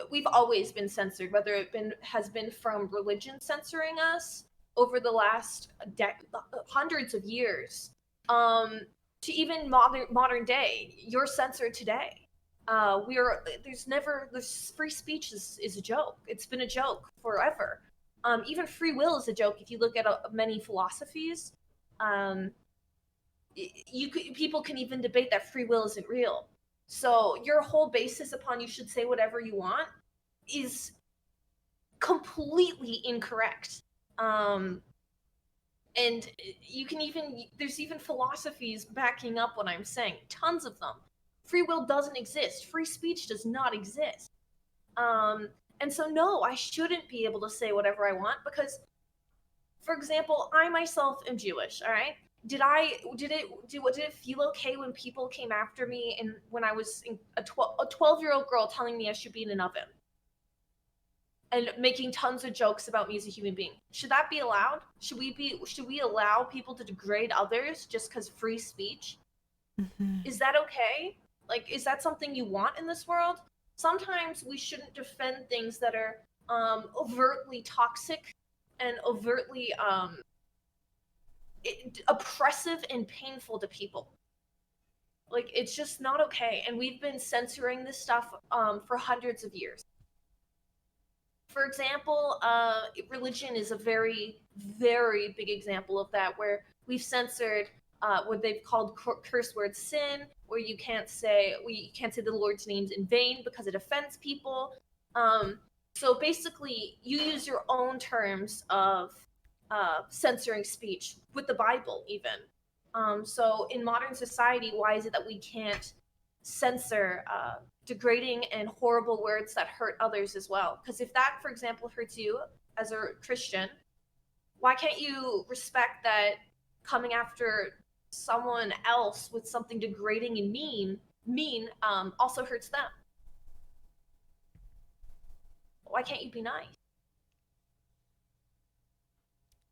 We've always been censored, whether has been from religion censoring us over the last hundreds of years, to even modern day. You're censored today. There's free speech is a joke. It's been a joke forever. Even free will is a joke. If you look at many philosophies, people can even debate that free will isn't real. So your whole basis upon you should say whatever you want is completely incorrect. And there's even philosophies backing up what I'm saying. Tons of them. Free will doesn't exist. Free speech does not exist. And so no, I shouldn't be able to say whatever I want because, for example, I myself am Jewish, all right? Did it feel okay when people came after me and when I was a 12-year-old girl telling me I should be in an oven and making tons of jokes about me as a human being? Should that be allowed? Should we allow people to degrade others just because free speech? Mm-hmm. Is that okay? Like, is that something you want in this world? Sometimes we shouldn't defend things that are overtly toxic and overtly oppressive and painful to people. Like, it's just not okay. And we've been censoring this stuff for hundreds of years. For example, religion is a very, very big example of that, where we've censored what they've called curse word sin, where you can't say the Lord's names in vain because it offends people. So basically, you use your own terms of censoring speech with the Bible, even. So in modern society, why is it that we can't censor degrading and horrible words that hurt others as well? Because if that, for example, hurts you as a Christian, why can't you respect that coming after someone else with something degrading and mean also hurts them? Why can't you be nice?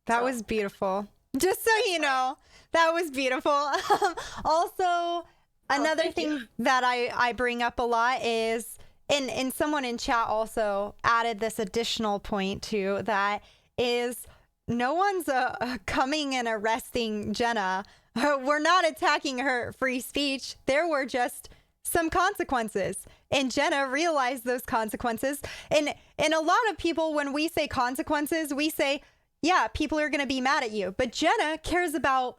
That was beautiful. Just so you know, that was beautiful. Also, another thing that I bring up a lot is, and someone in chat also added this additional point too, that is, no one's coming and arresting Jenna. We're not attacking her free speech. There were just some consequences, and Jenna realized those consequences. And a lot of people, when we say consequences, we say, yeah, people are going to be mad at you. But Jenna cares about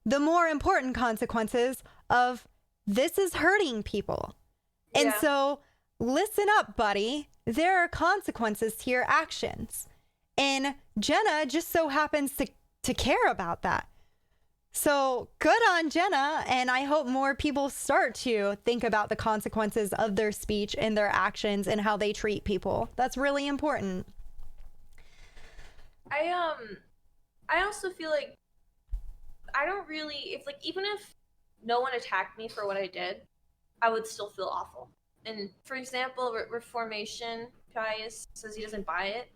the more important consequences of this is hurting people. Yeah. And so listen up, buddy. There are consequences to your actions. And Jenna just so happens to care about that. So good on Jenna. And I hope more people start to think about the consequences of their speech and their actions and how they treat people. That's really important. I also feel like I don't really, even if no one attacked me for what I did, I would still feel awful. And for example, Reformation Pius says he doesn't buy it.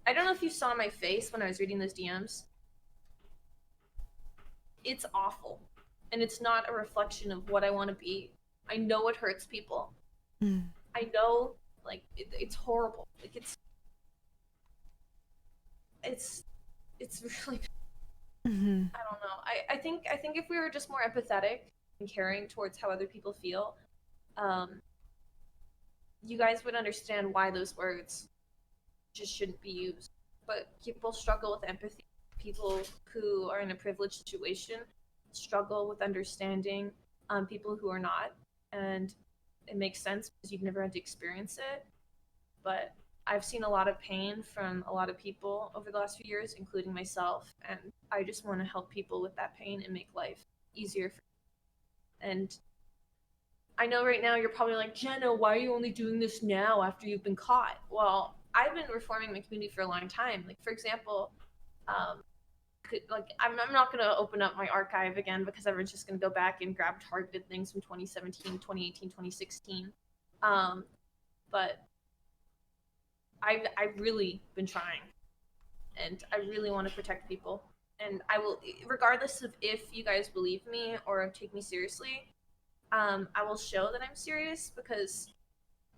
I don't know if you saw my face when I was reading those DMs. It's awful. And it's not a reflection of what I want to be. I know it hurts people. I know, it's horrible. it's really, Mm-hmm. I don't know. I think if we were just more empathetic and caring towards how other people feel, you guys would understand why those words just shouldn't be used. But people struggle with empathy. People who are in a privileged situation struggle with understanding people who are not, and it makes sense because you've never had to experience it. But I've seen a lot of pain from a lot of people over the last few years, including myself, and I just want to help people with that pain and make life easier. And I know right now you're probably like, Jenna, why are you only doing this now after you've been caught? Well, I've been reforming my community for a long time. Like, for example, I'm not going to open up my archive again because everyone's just going to go back and grab targeted things from 2017, 2018, 2016. But I've really been trying, and I really want to protect people. And I will, regardless of if you guys believe me or take me seriously, I will show that I'm serious because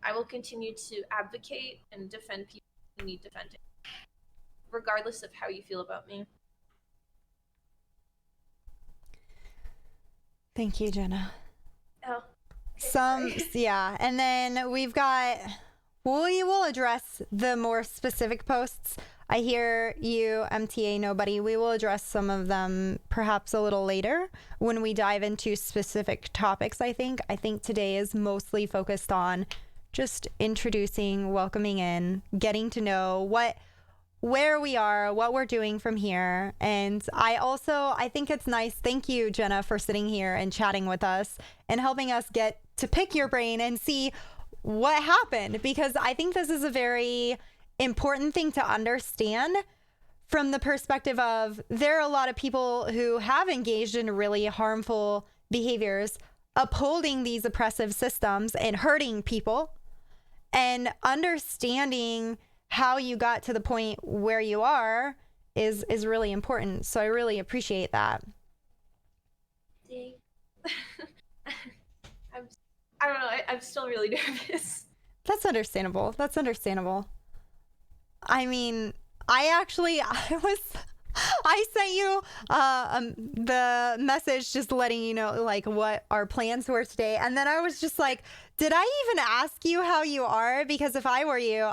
I will continue to advocate and defend people who need defending, regardless of how you feel about me. Thank you, Jenna. Oh. Okay, Yeah. And then we will address the more specific posts. I hear you, MTA Nobody. We will address some of them perhaps a little later when we dive into specific topics, I think. I think today is mostly focused on just introducing, welcoming in, getting to know where we are, what we're doing from here. And I think it's nice. Thank you, Jenna, for sitting here and chatting with us and helping us get to pick your brain and see what happened, because I think this is a very important thing to understand from the perspective of there are a lot of people who have engaged in really harmful behaviors, upholding these oppressive systems and hurting people, and understanding how you got to the point where you are is really important. So I really appreciate that. I don't know. I'm still really nervous. That's understandable. I mean, I sent you the message just letting you know like what our plans were today. And then I was just like, did I even ask you how you are? Because if I were you,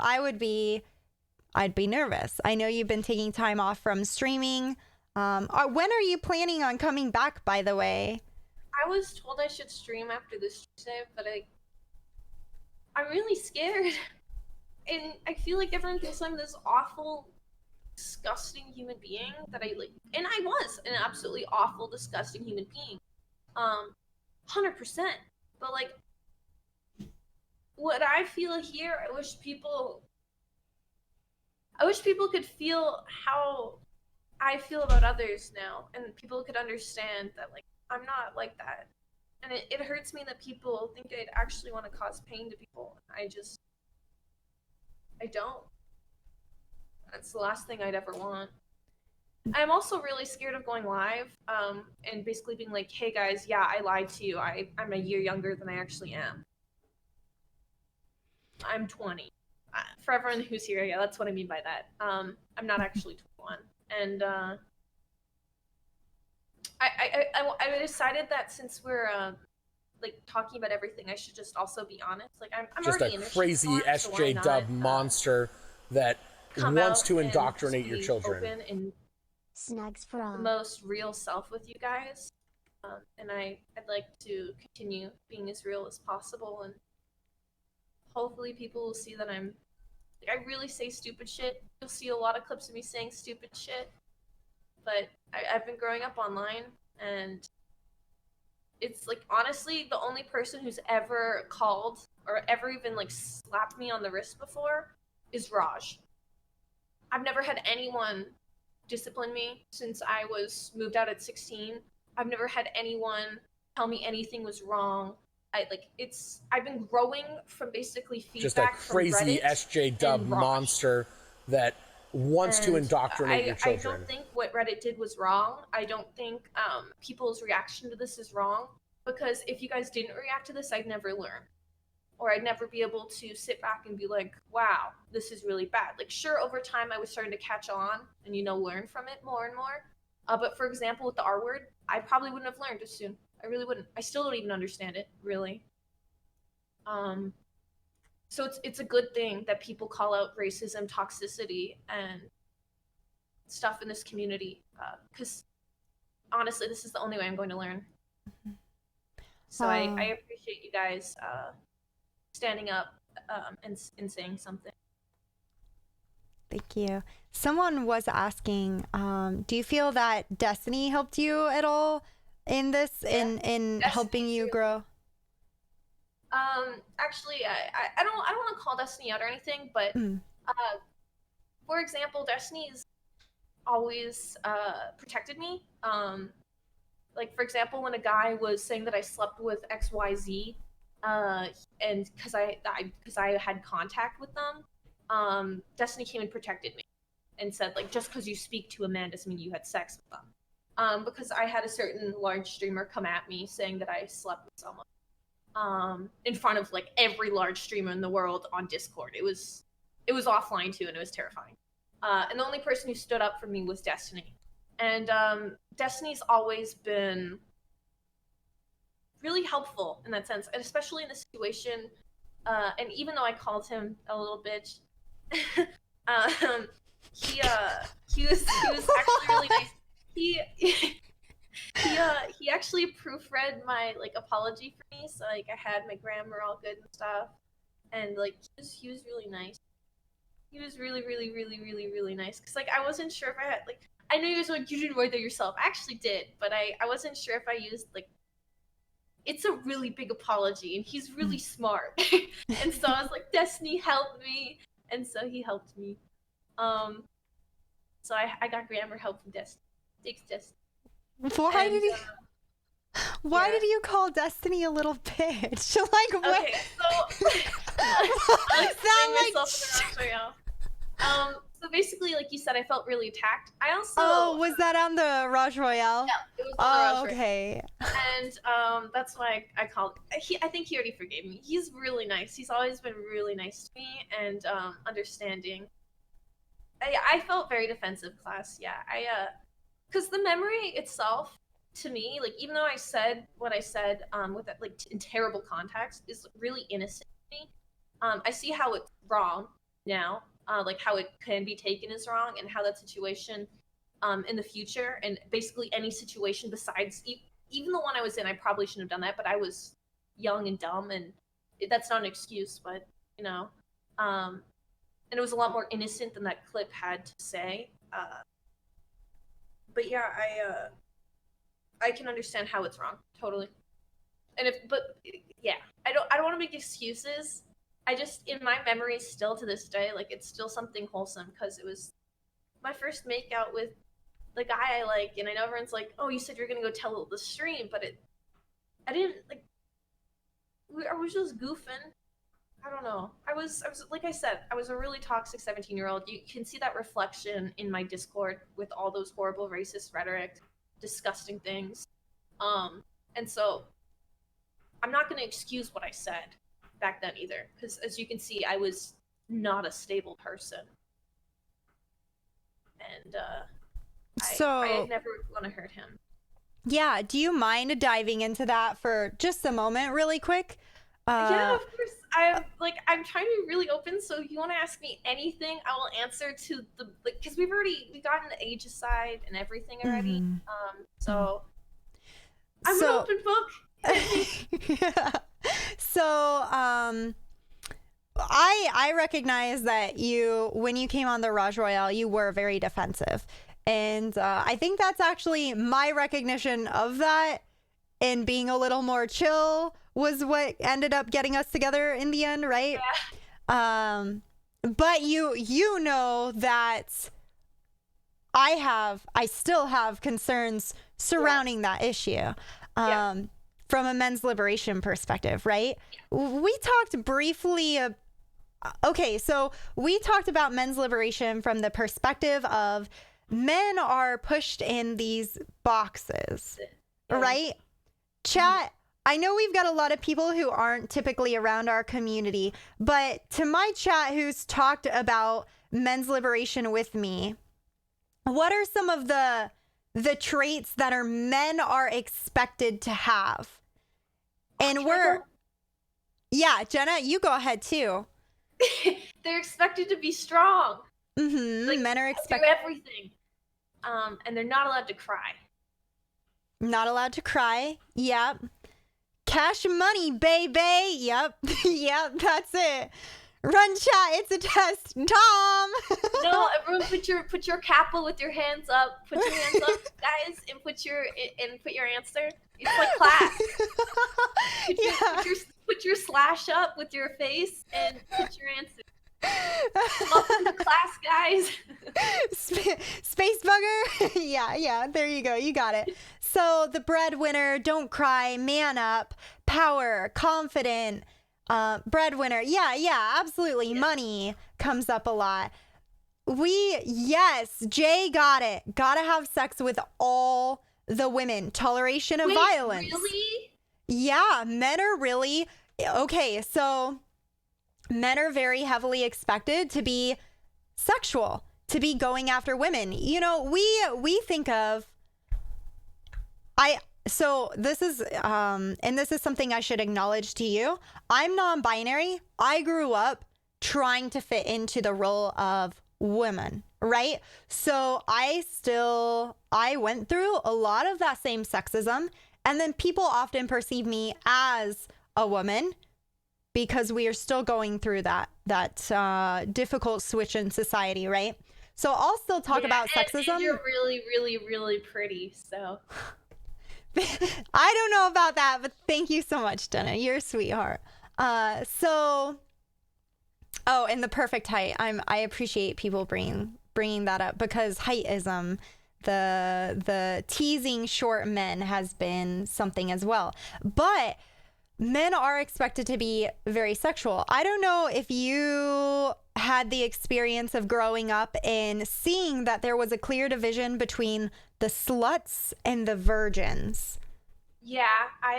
I'd be nervous. I know you've been taking time off from streaming. When are you planning on coming back, by the way? I was told I should stream after this Tuesday, but I'm really scared. And I feel like everyone thinks I'm this awful, disgusting human being that I like, and I was an absolutely awful, disgusting human being. 100%. But like, what I feel here, I wish people could feel how I feel about others now, and people could understand that like I'm not like that. And it hurts me that people think I'd actually want to cause pain to people. I don't. That's the last thing I'd ever want. I'm also really scared of going live, and basically being like, hey guys, yeah, I lied to you. I'm a year younger than I actually am. I'm 20. For everyone who's here, yeah, that's what I mean by that. I'm not actually 21. And I decided that since we're like talking about everything, I should just also be honest. Like I'm just already a crazy SJW monster that wants to indoctrinate your children. Open and Snags for all. the most real self with you guys, and I'd like to continue being as real as possible, and hopefully people will see that I really say stupid shit. You'll see a lot of clips of me saying stupid shit, but I've been growing up online, and it's like honestly the only person who's ever called or ever even like slapped me on the wrist before is Rajj. I've never had anyone discipline me since I was moved out at 16. I've never had anyone tell me anything was wrong. I've been growing from basically feedback just a crazy SJW monster that wants to indoctrinate your children. I don't think what Reddit did was wrong. I don't think people's reaction to this is wrong, because if you guys didn't react to this, I'd never learn. or I'd never be able to sit back and be like, wow, this is really bad. Like, sure, over time I was starting to catch on and, learn from it more and more. But for example, with the R word, I probably wouldn't have learned as soon. I really wouldn't. I still don't even understand it, really. So it's a good thing that people call out racism, toxicity, and stuff in this community, because honestly, this is the only way I'm going to learn. So I appreciate you guys standing up and saying something. Thank you. Someone was asking, do you feel that Destiny helped you at all in this, in helping you grow? Actually, I don't want to call Destiny out or anything, but for example, Destiny's always protected me. Like, for example, when a guy was saying that I slept with XYZ, and because I had contact with them, Destiny came and protected me and said, like, just because you speak to a man doesn't mean you had sex with them. Because I had a certain large streamer come at me saying that I slept with someone in front of like every large streamer in the world on Discord. It was offline too, and it was terrifying. And the only person who stood up for me was Destiny. And Destiny's always been really helpful in that sense, and especially in the situation. And even though I called him a little bitch, he was actually really nice. He actually proofread my like apology for me, so like I had my grammar all good and stuff, and like he was really nice. He was really, really, really, really, really nice. Cause like I wasn't sure if I had like, I know you guys like, you didn't write that yourself. I actually did, but I wasn't sure if I used like, it's a really big apology, and he's really smart. And so I was like, Destiny helped me, and so he helped me. So I got grammar help from Destiny. Thanks, Destiny. Why did you call Destiny a little bitch? Like what? Okay, so I'll explain myself in a so basically, like you said, I felt really attacked. I also was that on the Rajj Royale? Yeah, it was on the Rajj okay. Royale. And that's why I called. I think he already forgave me. He's really nice. He's always been really nice to me and understanding. I felt very defensive, class. Yeah, because the memory itself, to me, like even though I said what I said, with that, like in terrible context, is really innocent to me. I see how it's wrong now, like how it can be taken as wrong, and how that situation, in the future, and basically any situation besides even the one I was in, I probably shouldn't have done that, but I was young and dumb, and that's not an excuse, but and it was a lot more innocent than that clip had to say. But yeah, I can understand how it's wrong, totally. And I don't want to make excuses. I just, in my memory still to this day, like it's still something wholesome, because it was my first makeout with the guy I like, and I know everyone's like, oh, you said you're gonna go tell the stream, but I didn't, like, I was just goofing. I don't know. I was like I said, I was a really toxic 17-year-old. You can see that reflection in my Discord with all those horrible racist rhetoric, disgusting things. And so I'm not going to excuse what I said back then either, because as you can see, I was not a stable person. And I never want to hurt him. Yeah, do you mind diving into that for just a moment really quick? Yeah, of course. I'm trying to be really open, so if you want to ask me anything, I will answer to the, like, because we've gotten the age aside and everything already. So I'm an open book. Yeah. So I recognize that when you came on the Rajj Royale, you were very defensive, and I think that's actually my recognition of that, and being a little more chill was what ended up getting us together in the end, right? Yeah. But you know that I still have concerns surrounding that issue. From a men's liberation perspective, right? We talked briefly. So we talked about men's liberation from the perspective of men are pushed in these boxes, right? Chat, I know we've got a lot of people who aren't typically around our community, but to my chat who's talked about men's liberation with me, what are some of the traits that men are expected to have? And yeah, Jenna, you go ahead too. They're expected to be strong. Mm-hmm. Like, men are expected to do everything. And they're not allowed to cry. Not allowed to cry. Yep. Cash money, baby. Yep. Yep, that's it. Run chat, it's a test. Tom. No, everyone put your capo with your hands up. Put your hands up, guys, and put your answer. It's like class. Put your slash up with your face and put your answer. Welcome to class, guys. Space bugger. Yeah, there you go, you got it. So the breadwinner, don't cry, man up, power, confident, breadwinner. Yeah, absolutely. Yeah. Money comes up a lot. Yes, Jay got it. Gotta have sex with all the women. Toleration of violence. Really? Yeah, men are really okay. So men are very heavily expected to be sexual, to be going after women. You know, we think of so this is and this is something I should acknowledge to you. I'm non-binary. I grew up trying to fit into the role of woman, right? So I went through a lot of that same sexism, and then people often perceive me as a woman because we are still going through that difficult switch in society, right? So I'll still talk about sexism. And you're really, really, really pretty, so. I don't know about that, but thank you so much, Jenna. You're a sweetheart. And the perfect height. I appreciate people bringing that up, because heightism, the teasing short men has been something as well. But men are expected to be very sexual. I don't know if you had the experience of growing up and seeing that there was a clear division between the sluts and the virgins. Yeah,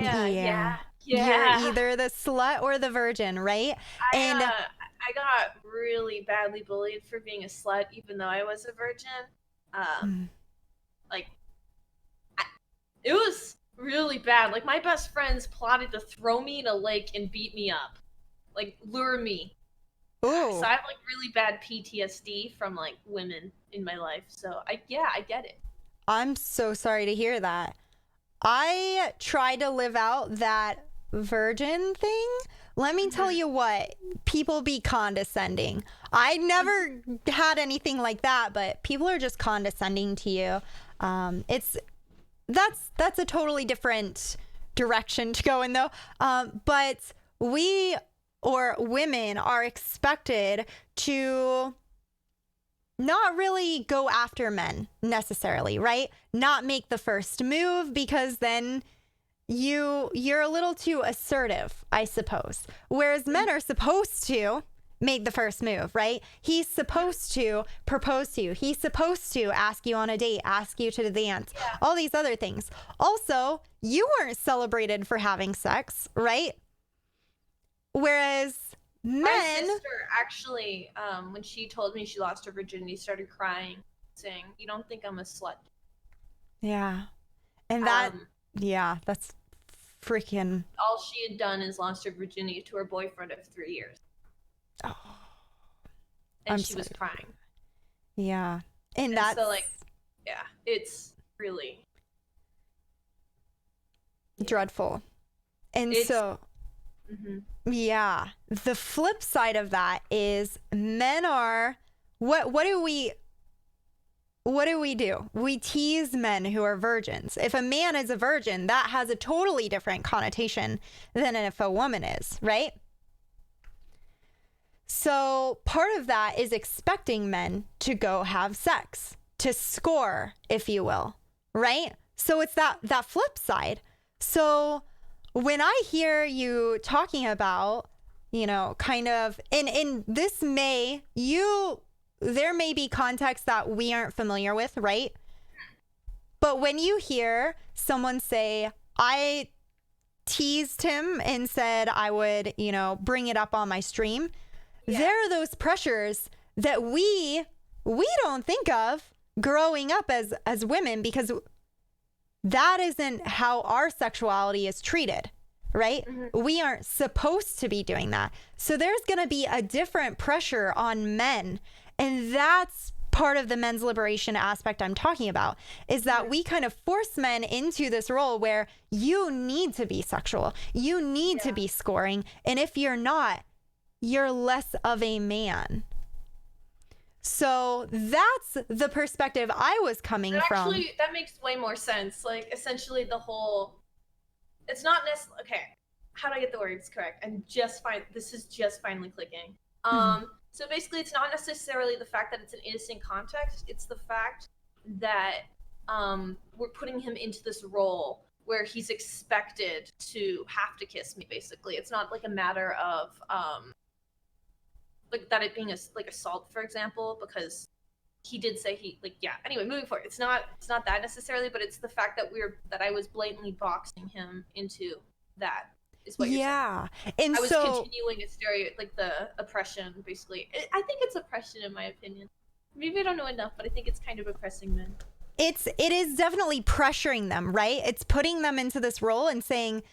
yeah. You're either the slut or the virgin, right? I got really badly bullied for being a slut, even though I was a virgin. It was really bad. Like, my best friends plotted to throw me in a lake and beat me up, like lure me. Ooh. So I have like really bad PTSD from like women in my life. So I get it. I'm so sorry to hear that. I tried to live out that virgin thing. Let me tell you what, people be condescending. I never had anything like that, but people are just condescending to you. That's a totally different direction to go in, though. But women are expected to not really go after men necessarily, right? Not make the first move, because then you're a little too assertive, I suppose. Whereas men are supposed to make the first move, right? He's supposed to propose to you. He's supposed to ask you on a date, ask you to dance, all these other things. Also, you weren't celebrated for having sex, right? Whereas men... My sister actually, when she told me she lost her virginity, started crying, saying, "You don't think I'm a slut?" Yeah. And that's freaking... All she had done is lost her virginity to her boyfriend of 3 years. Oh. And she was crying. Yeah. And that's... So, like, yeah, it's really... dreadful. And so... Mm-hmm. Yeah. The flip side of that is men are... What do we do? We tease men who are virgins. If a man is a virgin, that has a totally different connotation than if a woman is, right? So part of that is expecting men to go have sex, to score, if you will, right? So it's that flip side. So when I hear you talking about, kind of, in this there may be context that we aren't familiar with, right? But when you hear someone say, I teased him and said I would, bring it up on my stream. Yeah. There are those pressures that we don't think of growing up as women, because that isn't how our sexuality is treated, right? Mm-hmm. We aren't supposed to be doing that. So there's going to be a different pressure on men. And that's part of the men's liberation aspect I'm talking about, is that we kind of force men into this role where you need to be sexual. You need to be scoring. And if you're not, you're less of a man. So that's the perspective I was coming from. Actually, that makes way more sense. Like, essentially it's not necessarily, okay, how do I get the words correct? This is just finally clicking. So basically, it's not necessarily the fact that it's an innocent context. It's the fact that we're putting him into this role where he's expected to have to kiss me, basically. It's not like a matter of like that it being assault, for example, because he did say anyway, moving forward, it's not that necessarily, but it's the fact that I was blatantly boxing him into that is what you're saying. And I was continuing the oppression, basically. I think it's oppression, in my opinion. Maybe I don't know enough, but I think it's kind of oppressing men. It is definitely pressuring them, right? It's putting them into this role and saying,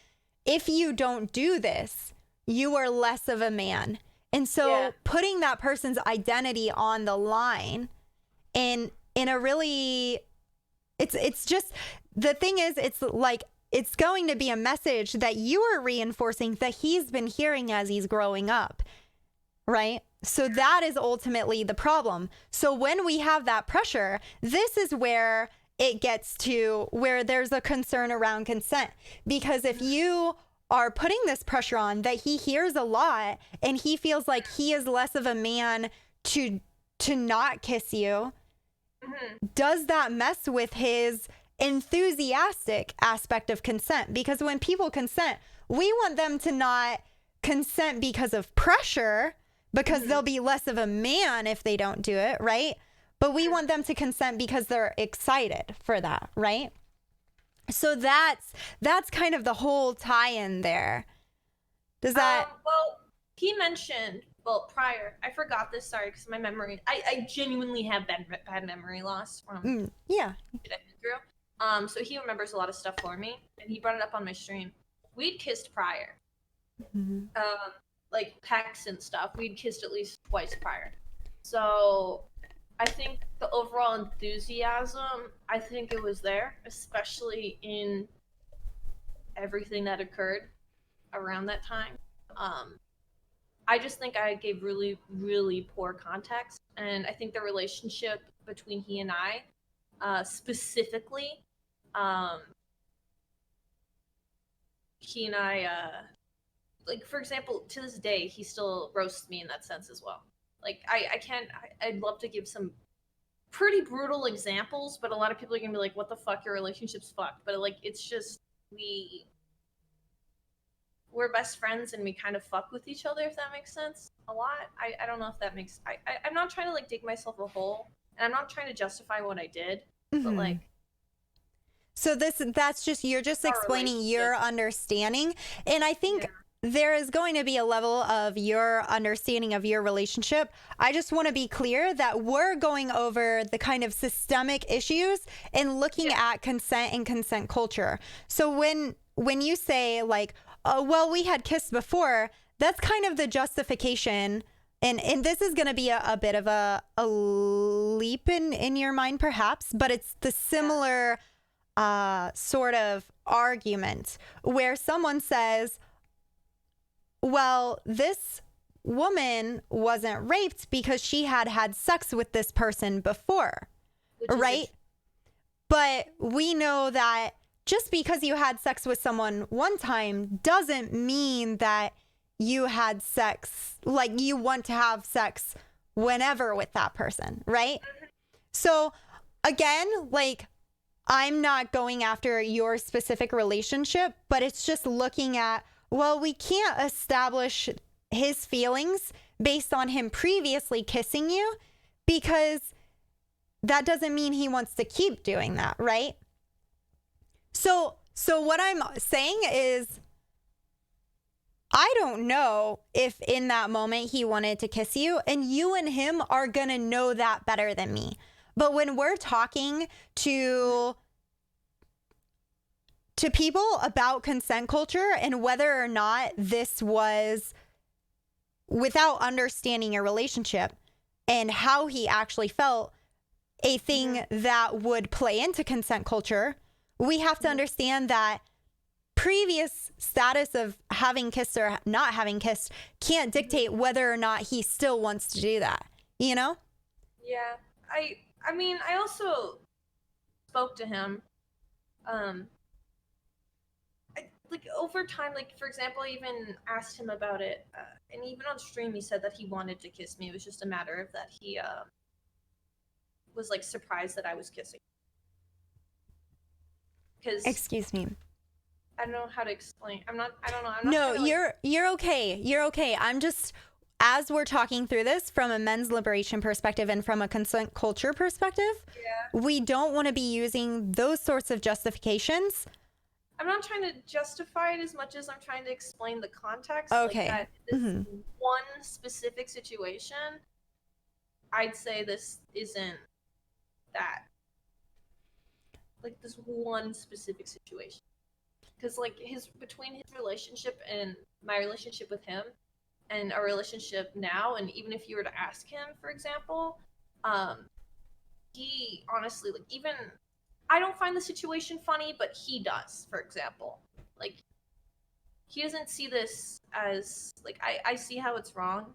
if you don't do this, you are less of a man. And so putting that person's identity on the line in a really, it's just, the thing is, it's like, it's going to be a message that you are reinforcing that he's been hearing as he's growing up, right? So that is ultimately the problem. So when we have that pressure, this is where it gets to where there's a concern around consent. Because if you are putting this pressure on that he hears a lot and he feels like he is less of a man to not kiss you, does that mess with his enthusiastic aspect of consent? Because when people consent, we want them to not consent because of pressure, because they'll be less of a man if they don't do it, right? But we want them to consent because they're excited for that, right? So that's kind of the whole tie-in there. Does that... well, he mentioned, prior, I forgot this, sorry, because my memory, I genuinely have bad memory loss from yeah. What I've been through. So he remembers a lot of stuff for me, and he brought it up on my stream. We'd kissed prior. Like pecks and stuff. We'd kissed at least twice prior. So I think the overall enthusiasm, I think it was there, especially in everything that occurred around that time. I just think I gave really, really poor context. And I think the relationship between he and I, specifically, he and I, like, for example, to this day, he still roasts me in that sense as well. Like, I'd love to give some pretty brutal examples, but a lot of people are gonna be like, what the fuck, your relationship's fucked. But, like, it's just, we're best friends and we kind of fuck with each other, if that makes sense. A lot. I don't know if that makes, I'm not trying to, like, dig myself a hole, and I'm not trying to justify what I did, but, like, so that's just, you're just explaining your understanding. And I think there is going to be a level of your understanding of your relationship. I just want to be clear that we're going over the kind of systemic issues and looking at consent and consent culture. So when you say, like, well, we had kissed before, that's kind of the justification. And this is going to be a bit of a leap in your mind, perhaps, but it's the similar sort of argument where someone says, well, this woman wasn't raped because she had sex with this person before, right? But we know that just because you had sex with someone one time doesn't mean that you had sex, like you want to have sex whenever with that person, right? So again, like, I'm not going after your specific relationship, but it's just looking at, well, we can't establish his feelings based on him previously kissing you, because that doesn't mean he wants to keep doing that, right? So what I'm saying is I don't know if in that moment he wanted to kiss you, and you and him are going to know that better than me. But when we're talking to people about consent culture and whether or not this was without understanding a relationship and how he actually felt, a thing that would play into consent culture, we have to understand that previous status of having kissed or not having kissed can't dictate whether or not he still wants to do that, you know? Yeah. I mean, I also spoke to him. Like over time, like for example, I even asked him about it, and even on stream, he said that he wanted to kiss me. It was just a matter of that he was like surprised that I was kissing. Because Excuse me. I don't know how to explain. I don't know. I'm not No, trying to, you're okay. You're okay. I'm just, as we're talking through this from a men's liberation perspective and from a consent culture perspective, we don't want to be using those sorts of justifications. I'm not trying to justify it as much as I'm trying to explain the context. Okay. Like that this one specific situation, I'd say this isn't that. Like this one specific situation. Because like between his relationship and my relationship with him and our relationship now, and even if you were to ask him, for example, he honestly, like, even I don't find the situation funny, but he does, for example. Like, he doesn't see this as, like, I see how it's wrong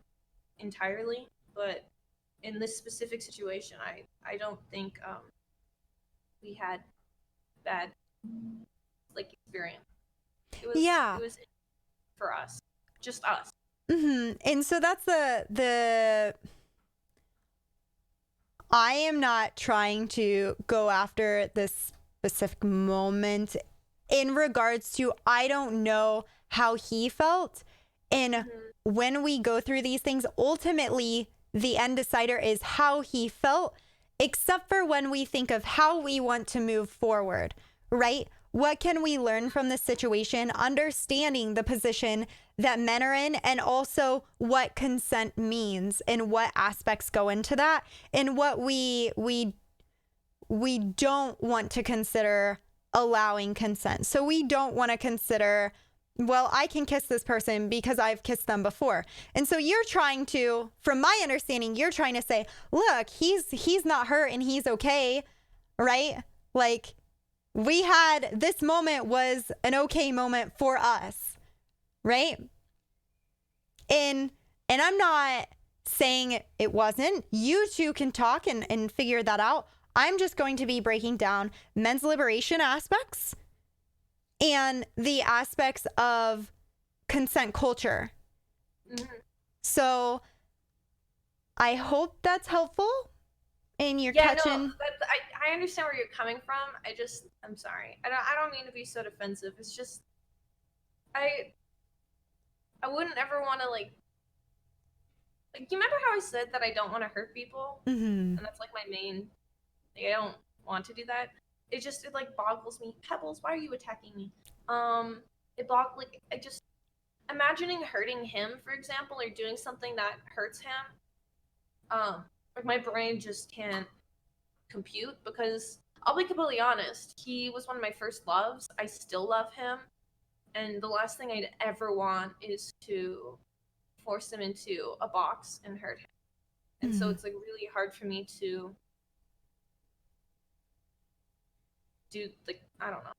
entirely, but in this specific situation, I don't think we had bad, like, experience. It was for us. Just us. And so that's the I am not trying to go after this specific moment in regards to, I don't know how he felt. And when we go through these things, ultimately the end decider is how he felt, except for when we think of how we want to move forward, right? What can we learn from this situation? Understanding the position that men are in, and also what consent means and what aspects go into that, and what we don't want to consider allowing consent. So we don't want to consider, well, I can kiss this person because I've kissed them before. And so you're trying to, from my understanding, you're trying to say, look, he's not hurt and he's okay, right? Like, we had, this moment was an okay moment for us, right? And I'm not saying it wasn't. You two can talk and figure that out. I'm just going to be breaking down men's liberation aspects and the aspects of consent culture. So I hope that's helpful. And you're catching. No, I understand where you're coming from. I'm sorry. I don't mean to be so defensive. It's just, I wouldn't ever want to like you remember how I said that I don't want to hurt people? And that's like my main, like, I don't want to do that. It like boggles me. Pebbles, why are you attacking me? I just, imagining hurting him, for example, or doing something that hurts him, like my brain just can't compute, because I'll be completely honest, he was one of my first loves. I still love him, and the last thing I'd ever want is to force him into a box and hurt him. And so it's like really hard for me to do, like, I don't know,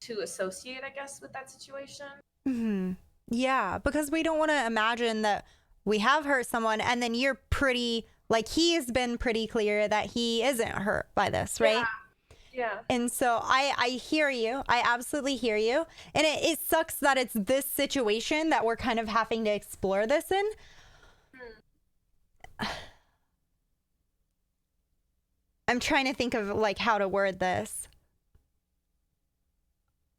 to associate, I guess, with that situation. Yeah, because we don't want to imagine that we have hurt someone and then you're pretty, like, he has been pretty clear that he isn't hurt by this, right? Yeah. And so I hear you. I absolutely hear you. And it sucks that it's this situation that we're kind of having to explore this in. I'm trying to think of like how to word this.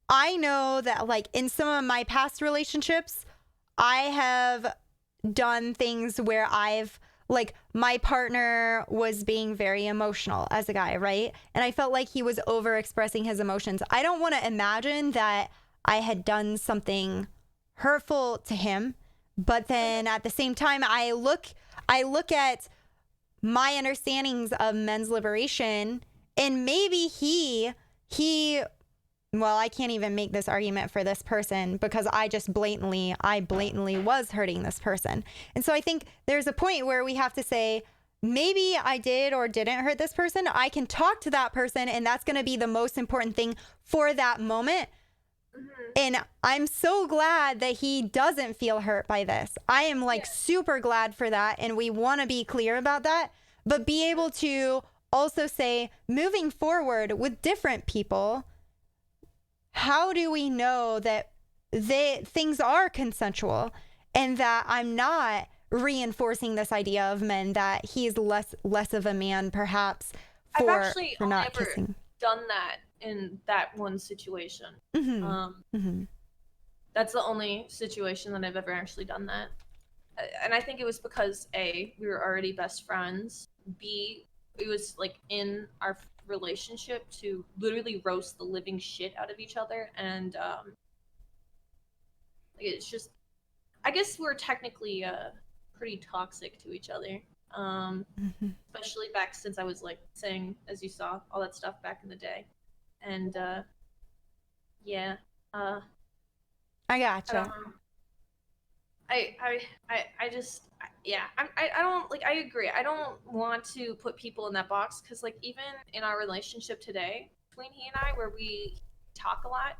I know that like in some of my past relationships, I have done things where I've, like, my partner was being very emotional as a guy, right? And I felt like he was over expressing his emotions. I don't want to imagine that I had done something hurtful to him. But then at the same time, I look at my understandings of men's liberation, and maybe well, I can't even make this argument for this person because I blatantly was hurting this person. And so I think there's a point where we have to say, maybe I did or didn't hurt this person. I can talk to that person, and that's going to be the most important thing for that moment. And I'm so glad that he doesn't feel hurt by this. I am super glad for that. And we want to be clear about that, but be able to also say, moving forward with different people, how do we know that things are consensual and that I'm not reinforcing this idea of men that he's less of a man perhaps for I've actually not never kissing? done that in that one situation. That's the only situation that I've ever actually done that. And I think it was because A, we were already best friends. B, it was like in our relationship to literally roast the living shit out of each other, and it's just, I guess we're technically pretty toxic to each other, especially back since I was like saying, as you saw, all that stuff back in the day. And I gotcha. I don't like, I agree. I don't want to put people in that box because like even in our relationship today between he and I, where we talk a lot,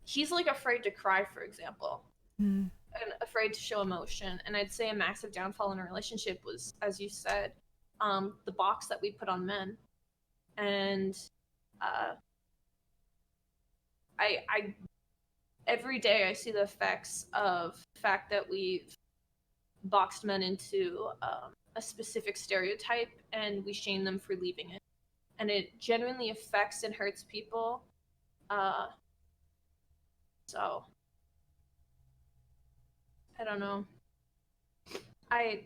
he's like afraid to cry, for example, and afraid to show emotion. And I'd say a massive downfall in a relationship was, as you said, the box that we put on men. And I every day I see the effects of the fact that we've boxed men into a specific stereotype, and we shame them for leaving it, and it genuinely affects and hurts people. So I don't know. I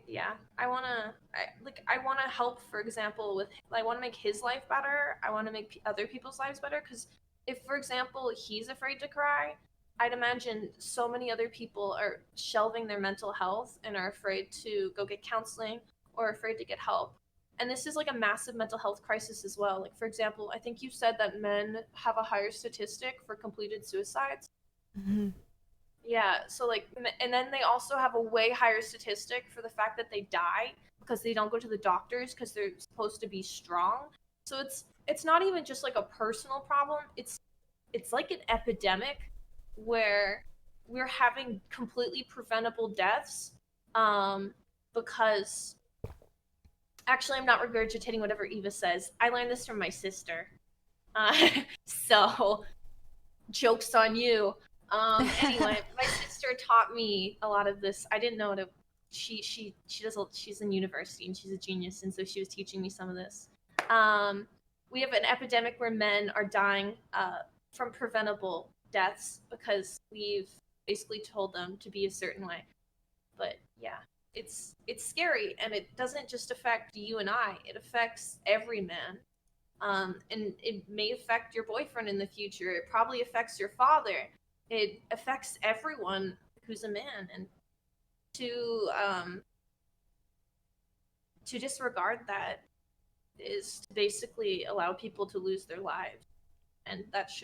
want to help, for example, I want to make his life better. I want to make other people's lives better, because if, for example, he's afraid to cry, I'd imagine so many other people are shelving their mental health and are afraid to go get counseling or afraid to get help. And this is like a massive mental health crisis as well. Like, for example, I think you said that men have a higher statistic for completed suicides. Yeah, so like, and then they also have a way higher statistic for the fact that they die because they don't go to the doctors because they're supposed to be strong. So it's not even just like a personal problem. It's like an epidemic where we're having completely preventable deaths because, actually, I'm not regurgitating whatever Eva says. I learned this from my sister. So joke's on you. Anyway, my sister taught me a lot of this. I didn't know it. She's in university and she's a genius, and so she was teaching me some of this. We have an epidemic where men are dying from preventable deaths because we've basically told them to be a certain way. But yeah, it's scary, and it doesn't just affect you and I. It affects every man. And it may affect your boyfriend in the future. It probably affects your father. It affects everyone who's a man, and to disregard that is to basically allow people to lose their lives, and that's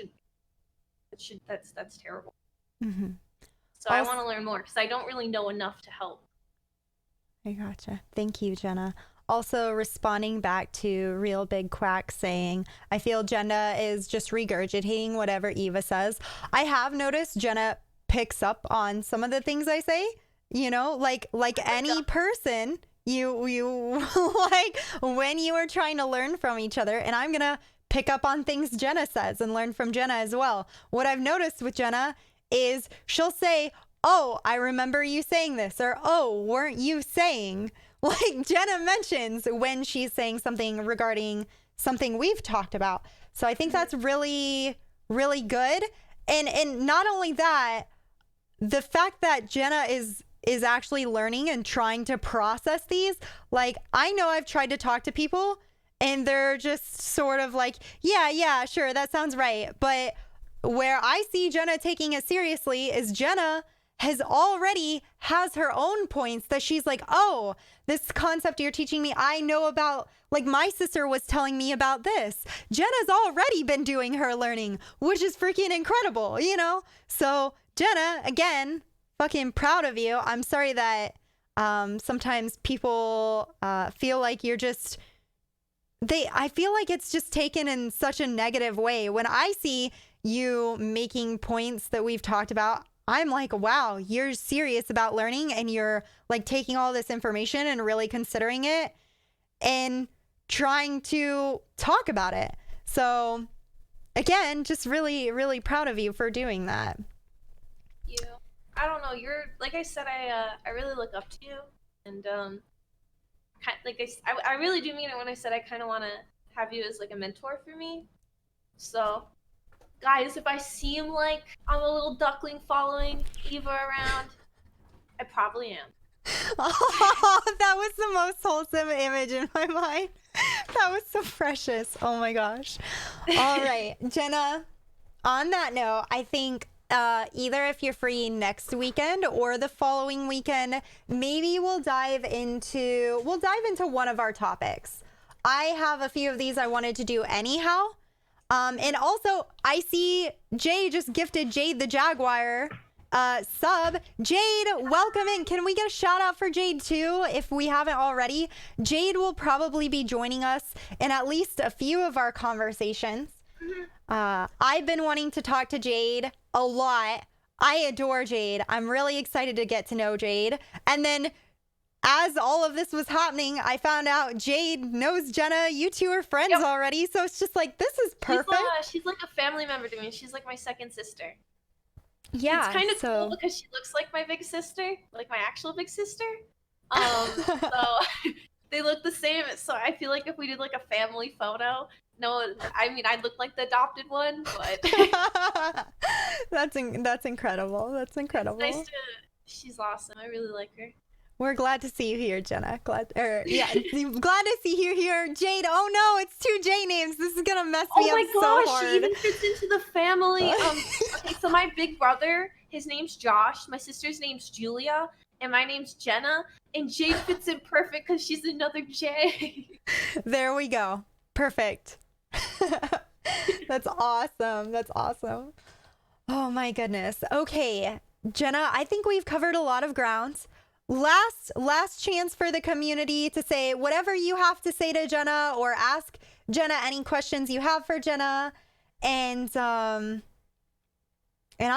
terrible. So I want to learn more because I don't really know enough to help. I gotcha. Thank you, Jenna. Also, responding back to Real Big Quack saying, I feel Jenna is just regurgitating whatever Eva says. I have noticed Jenna picks up on some of the things I say, you know, like any person, you like when you are trying to learn from each other, and I'm going to pick up on things Jenna says and learn from Jenna as well. What I've noticed with Jenna is she'll say, oh, I remember you saying this, or, oh, weren't you saying? Like Jenna mentions when she's saying something regarding something we've talked about. So I think that's really, really good. And not only that, the fact that Jenna is actually learning and trying to process these, like I know I've tried to talk to people and they're just sort of like, yeah, sure, that sounds right. But where I see Jenna taking it seriously is Jenna has her own points that she's like, oh, this concept you're teaching me, I know about, like my sister was telling me about this. Jenna's already been doing her learning, which is freaking incredible, you know? So Jenna, again, fucking proud of you. I'm sorry that sometimes people feel like you're just, I feel like it's just taken in such a negative way. When I see you making points that we've talked about, I'm like, wow, you're serious about learning and you're like taking all this information and really considering it and trying to talk about it. So again, just really, really proud of you for doing that. You, I don't know. You're, like I said, I really look up to you, and I really do mean it when I said I kind of want to have you as like a mentor for me. So, guys, if I seem like I'm a little duckling following Eva around, I probably am. Oh, that was the most wholesome image in my mind. That was so precious. Oh my gosh. All right, Jenna, on that note, I think either if you're free next weekend or the following weekend, maybe we'll dive into one of our topics. I have a few of these I wanted to do anyhow. And also, I see Jay just gifted Jade the Jaguar sub. Jade, welcome in. Can we get a shout out for Jade too, if we haven't already? Jade will probably be joining us in at least a few of our conversations. I've been wanting to talk to Jade a lot. I adore Jade. I'm really excited to get to know Jade. And then as all of this was happening, I found out Jade knows Jenna. You two are friends already. So it's just like, this is perfect. She's like a family member to me. She's like my second sister. Yeah. It's kind of cool because she looks like my big sister, like my actual big sister. So they look the same. So I feel like if we did like a family photo, I mean, I'd look like the adopted one, but that's incredible. That's incredible. It's nice she's awesome. I really like her. We're glad to see you here, Jenna. Glad to see you here, Jade. Oh no, it's two J names. This is gonna mess me up so hard. She even fits into the family. Okay, so my big brother, his name's Josh. My sister's name's Julia, and my name's Jenna. And Jade fits in perfect because she's another J. There we go. Perfect. That's awesome. That's awesome. Oh my goodness. Okay, Jenna, I think we've covered a lot of grounds. Last chance for the community to say whatever you have to say to Jenna, or ask Jenna any questions you have for Jenna. And I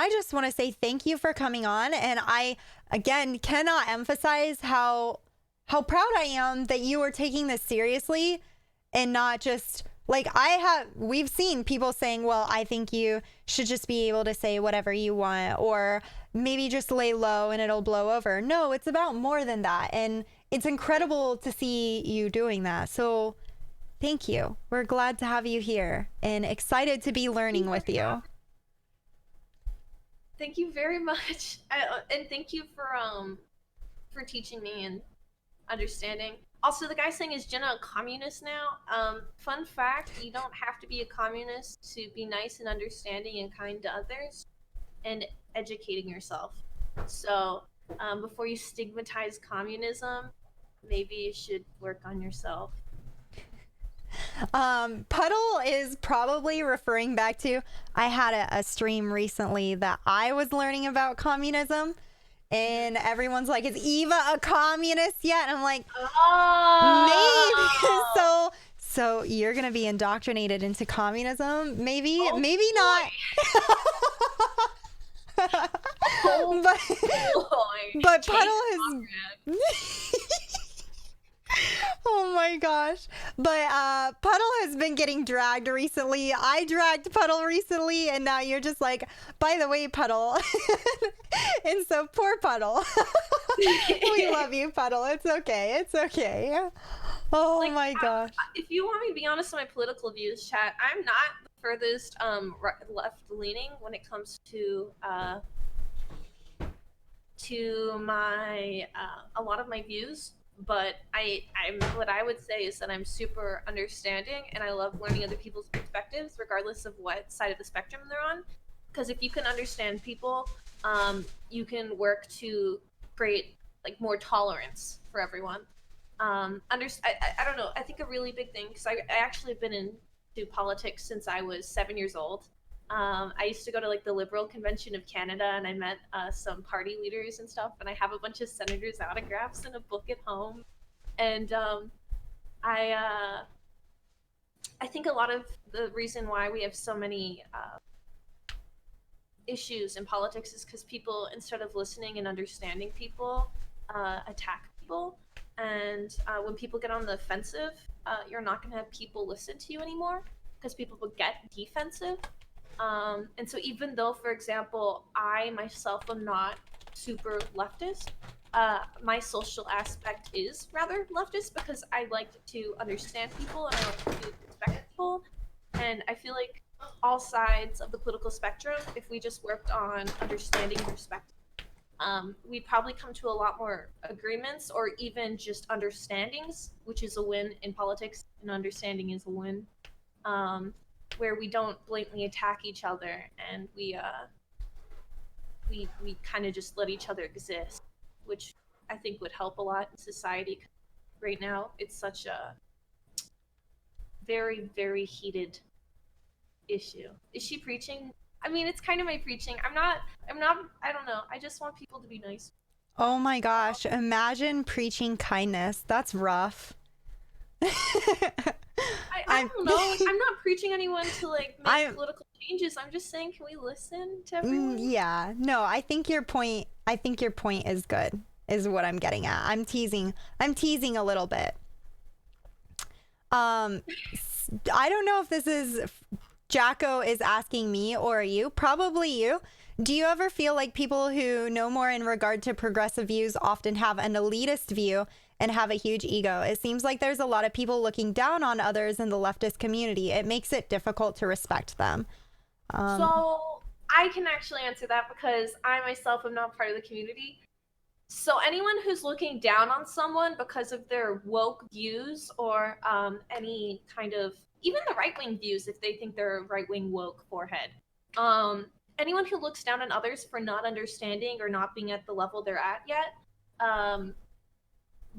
just want to say thank you for coming on. And I, again, cannot emphasize how proud I am that you are taking this seriously and not just like we've seen people saying, well, I think you should just be able to say whatever you want, or maybe just lay low and it'll blow over. No, it's about more than that. And it's incredible to see you doing that. So thank you. We're glad to have you here and excited to be learning with you. Thank you very much. And thank you for teaching me and understanding. Also, the guy saying, is Jenna a communist now? Fun fact, you don't have to be a communist to be nice and understanding and kind to others and educating yourself. So before you stigmatize communism, maybe you should work on yourself. Puddle is probably referring back to, I had a stream recently that I was learning about communism. And everyone's like, is Eva a communist yet? And I'm like, maybe. So you're going to be indoctrinated into communism? Maybe, maybe not. But Puddle has... Oh my gosh. But Puddle has been getting dragged recently. I dragged Puddle recently, and now you're just like, by the way, Puddle. And so poor Puddle. We love you, Puddle. It's okay. It's okay. Oh my gosh. If you want me to be honest on my political views, chat, I'm not the furthest left leaning when it comes to my a lot of my views. But I'm what I would say is that I'm super understanding, and I love learning other people's perspectives, regardless of what side of the spectrum they're on. because if you can understand people, you can work to create like more tolerance for everyone. I don't know. I think a really big thing, because I actually have been into politics since I was 7 years old. I used to go to like the Liberal Convention of Canada, and I met some party leaders and stuff. And I have a bunch of senators' autographs in a book at home. And I think a lot of the reason why we have so many issues in politics is because people, instead of listening and understanding people, attack people. And when people get on the offensive, you're not going to have people listen to you anymore, because people will get defensive. And so even though, for example, I myself am not super leftist, my social aspect is rather leftist, because I like to understand people and I like to respect people. And I feel like all sides of the political spectrum, if we just worked on understanding and respect, we'd probably come to a lot more agreements, or even just understandings, which is a win in politics, and understanding is a win, where we don't blatantly attack each other, and we kind of just let each other exist, which I think would help a lot in society. Right now, it's such a very, very heated issue. Is she preaching? I mean, it's kind of my preaching. I'm not, I don't know. I just want people to be nice. Oh my gosh. Imagine preaching kindness. That's rough. I don't know. Like, I'm not preaching anyone to like make political changes. I'm just saying, can we listen to everyone? Yeah. No, I think your point is good, is what I'm getting at. I'm teasing a little bit. I don't know if this is Jacko is asking me or you, probably you. Do you ever feel like people who know more in regard to progressive views often have an elitist view and have a huge ego? It seems like there's a lot of people looking down on others in the leftist community. It makes it difficult to respect them. So I can actually answer that, because I myself am not part of the community. So anyone who's looking down on someone because of their woke views, or any kind of, even the right-wing views, if they think they're a right-wing woke forehead, anyone who looks down on others for not understanding or not being at the level they're at yet,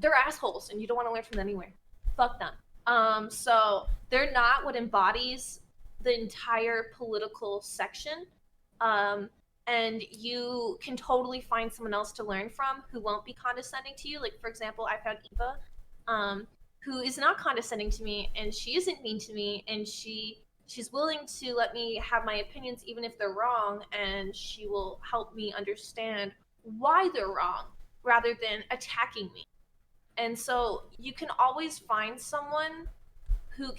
they're assholes, and you don't want to learn from them anywhere. Fuck them. So they're not what embodies the entire political section. And you can totally find someone else to learn from who won't be condescending to you. Like, for example, I found Eva, who is not condescending to me, and she isn't mean to me, and she's willing to let me have my opinions even if they're wrong, and she will help me understand why they're wrong rather than attacking me. And so you can always find someone who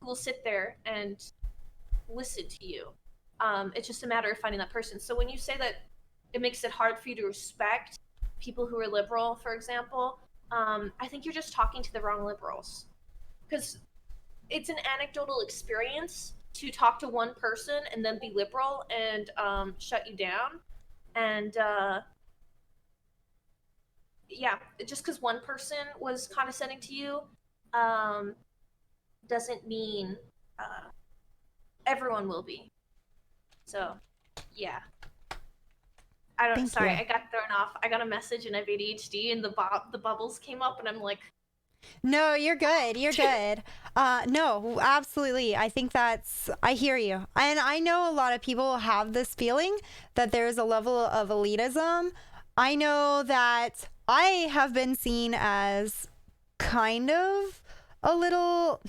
will sit there and listen to you. It's just a matter of finding that person. So when you say that it makes it hard for you to respect people who are liberal, for example, I think you're just talking to the wrong liberals, because it's an anecdotal experience to talk to one person and then be liberal and shut you down. And yeah, just because one person was condescending to you doesn't mean everyone will be. So, yeah. I got thrown off. I got a message and I have ADHD, and the bubbles came up, and I'm like, no, you're good. You're good. No, absolutely. I think I hear you. And I know a lot of people have this feeling that there's a level of elitism. I know that I have been seen as kind of a little,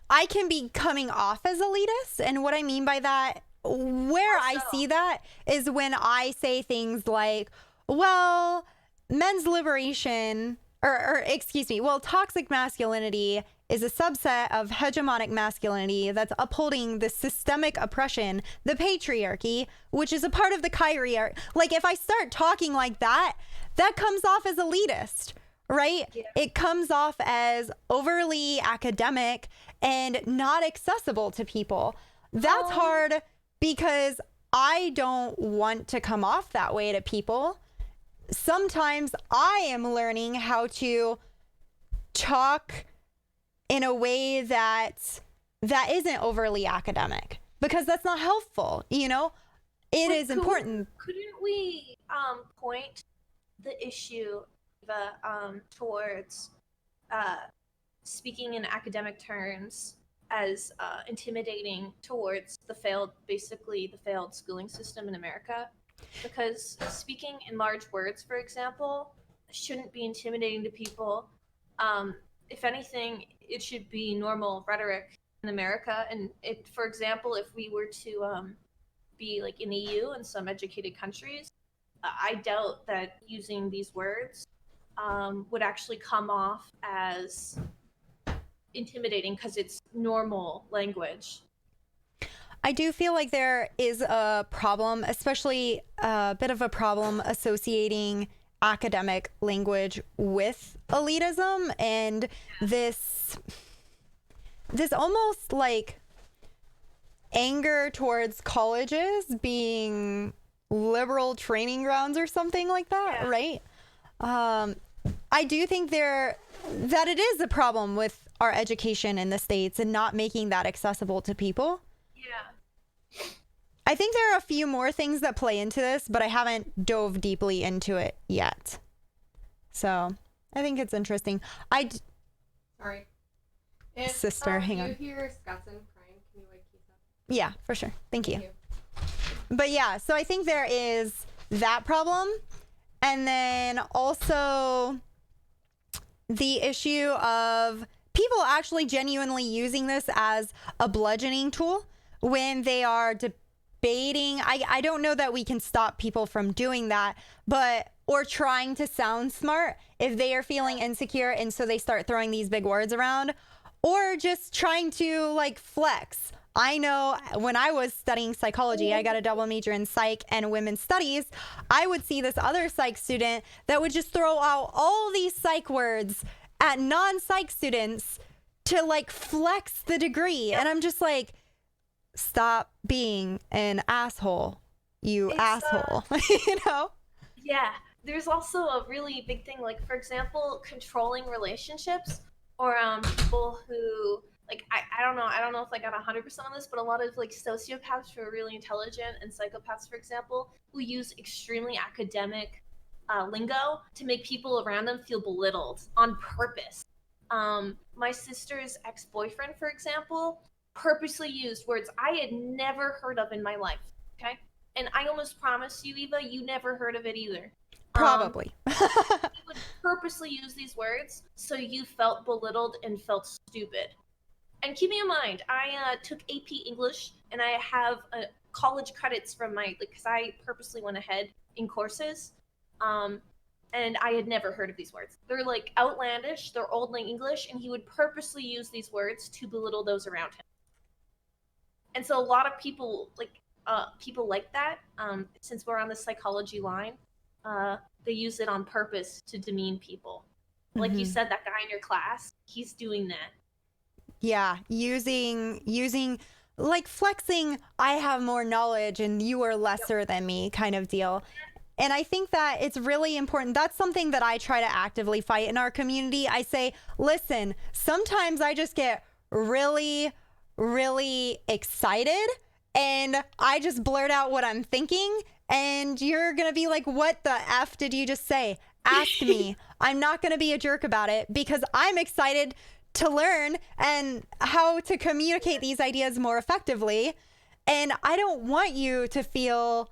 I can be coming off as elitist. And what I mean by that, where I see that is when I say things like, well, men's liberation, or excuse me, well, toxic masculinity is a subset of hegemonic masculinity that's upholding the systemic oppression, the patriarchy, which is a part of the chirarchy. Like, if I start talking like that, that comes off as elitist, right? Yeah. It comes off as overly academic and not accessible to people. That's hard, because I don't want to come off that way to people. Sometimes I am learning how to talk in a way that isn't overly academic. because that's not helpful, you know? It is important. Couldn't we point the issue towards speaking in academic terms as intimidating towards the failed schooling system in America? Because speaking in large words, for example, shouldn't be intimidating to people. If anything, it should be normal rhetoric in America. And for example, if we were to be like in EU and some educated countries, I doubt that using these words would actually come off as intimidating because it's normal language. I do feel like there is a problem, especially a bit of a problem associating academic language with elitism and this almost like anger towards colleges being liberal training grounds or something like that, right? I do think that it is a problem with our education in the States and not making that accessible to people. Yeah. I think there are a few more things that play into this, but I haven't dove deeply into it yet. So I think it's interesting. Sorry. If, Sister, hang on. you hear Scotson crying, can you wake Keith up? Yeah, for sure. Thank you. But yeah, so I think there is that problem. And then also the issue of people actually genuinely using this as a bludgeoning tool when they are debating. I don't know that we can stop people from doing that, or trying to sound smart if they are feeling insecure and so they start throwing these big words around, or just trying to like flex. I know when I was studying psychology, I got a double major in psych and women's studies. I would see this other psych student that would just throw out all these psych words at non-psych students to like flex the degree. And I'm just like, stop being an asshole, you asshole, you know? Yeah. There's also a really big thing, like, for example, controlling relationships, or people who, like, I don't know if I got 100% on this, but a lot of like sociopaths who are really intelligent and psychopaths, for example, who use extremely academic lingo to make people around them feel belittled on purpose. My sister's ex-boyfriend, for example, purposely used words I had never heard of in my life. Okay, and I almost promise you, Eva, you never heard of it either. Probably. He would purposely use these words so you felt belittled and felt stupid. And keep in mind, I took AP English, and I have college credits from because I purposely went ahead in courses, and I had never heard of these words. They're like outlandish, they're Old Lang English, and he would purposely use these words to belittle those around him. And so a lot of people like that, since we're on the psychology line, they use it on purpose to demean people. Like you said, that guy in your class, he's doing that. Yeah, using like flexing, I have more knowledge and you are lesser than me kind of deal. And I think that it's really important. That's something that I try to actively fight in our community. I say, listen, sometimes I just get really, really excited and I just blurt out what I'm thinking. And you're going to be like, what the F did you just say? Ask me. I'm not going to be a jerk about it because I'm excited to learn and how to communicate these ideas more effectively. And I don't want you to feel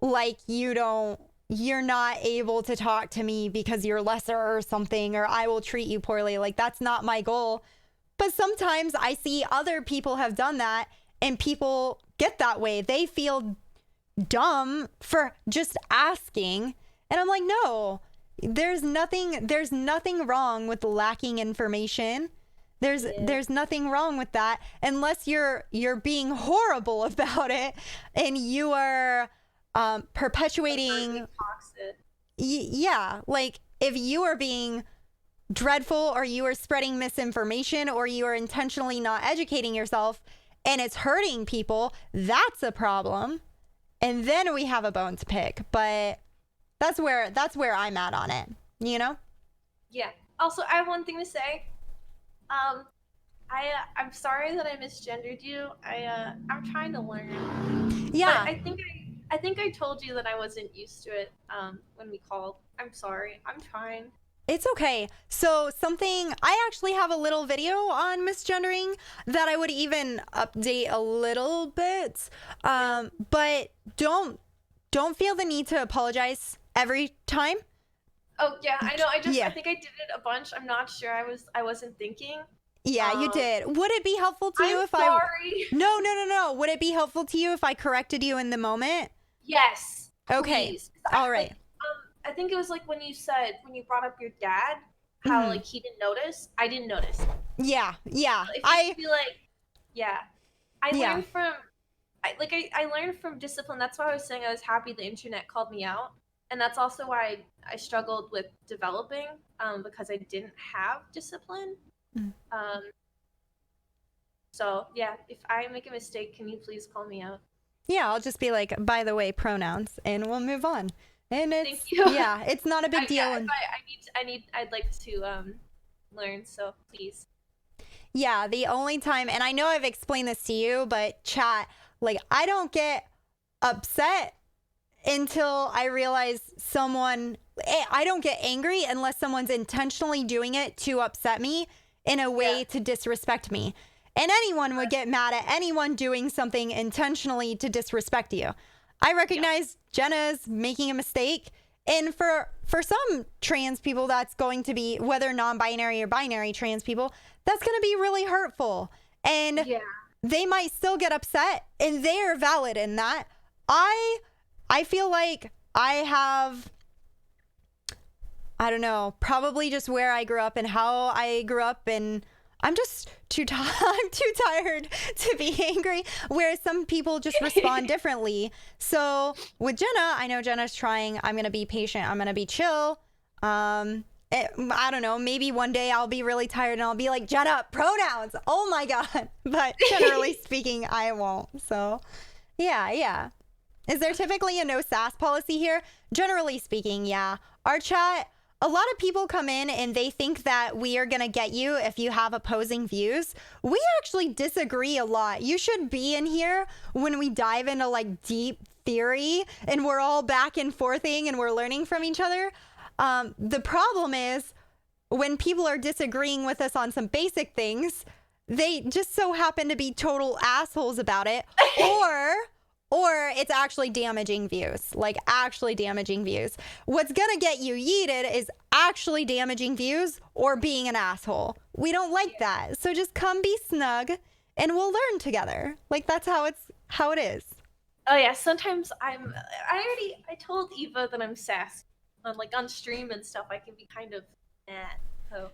like you're not able to talk to me because you're lesser or something, or I will treat you poorly. Like, that's not my goal. But sometimes I see other people have done that and people get that way. They feel dumb for just asking. And I'm like, no, there's nothing wrong with lacking information. There's nothing wrong with that unless you're being horrible about it and you are perpetuating like if you are being dreadful or you are spreading misinformation or you are intentionally not educating yourself and it's hurting people, that's a problem. And then we have a bone to pick. But that's where I'm at on it, you know? Yeah. Also, I have one thing to say. I'm sorry that I misgendered you. I'm trying to learn. Yeah. But I think I told you that I wasn't used to it when we called. I'm sorry. I'm trying. It's okay. So I actually have a little video on misgendering that I would even update a little bit. But don't feel the need to apologize every time. Oh yeah, I know. I Yeah. think I did it a bunch. I'm not sure. I wasn't thinking. Yeah, you did. Would it be helpful to you I'm if sorry. No. Would it be helpful to you if I corrected you in the moment? Yes. Okay. Please. All right. I think it was like when you brought up your dad, how like he didn't notice. I didn't notice. Yeah. If you feel like, yeah, I learned from, I learned from discipline. That's why I was saying I was happy the internet called me out, and that's also why I struggled with developing, because I didn't have discipline. So yeah, if I make a mistake, can you please call me out? Yeah, I'll just be like, by the way, pronouns, and we'll move on. And it's Thank you. yeah, it's not a big deal. Yeah, I'd like to learn. So please. Yeah, the only time, and I know I've explained this to you, but chat, like, I don't get upset until I realize I don't get angry unless someone's intentionally doing it to upset me in a way to disrespect me. And anyone would get mad at anyone doing something intentionally to disrespect you. I recognize Jenna's making a mistake. And for some trans people, that's going to be, whether non-binary or binary trans people, that's going to be really hurtful. And they might still get upset, and they are valid in that. I feel like I have, I don't know, probably just where I grew up and how I grew up, and I'm just I'm too tired to be angry, whereas some people just respond differently. So with Jenna, I know Jenna's trying. I'm going to be patient. I'm going to be chill. I don't know. Maybe one day I'll be really tired and I'll be like, Jenna, pronouns. Oh my God. But generally speaking, I won't. So yeah. Is there typically a no sass policy here? Generally speaking, yeah. Our chat, a lot of people come in and they think that we are going to get you if you have opposing views. We actually disagree a lot. You should be in here when we dive into like deep theory and we're all back and forthing and we're learning from each other. The problem is when people are disagreeing with us on some basic things, they just so happen to be total assholes about it, or it's actually damaging views, like actually damaging views. What's gonna get you yeeted is actually damaging views or being an asshole. We don't like that. So just come be snug and we'll learn together. Like that's how it is. Oh yeah, sometimes I told Eva that I'm sassy. On stream and stuff, I can be kind of mad. So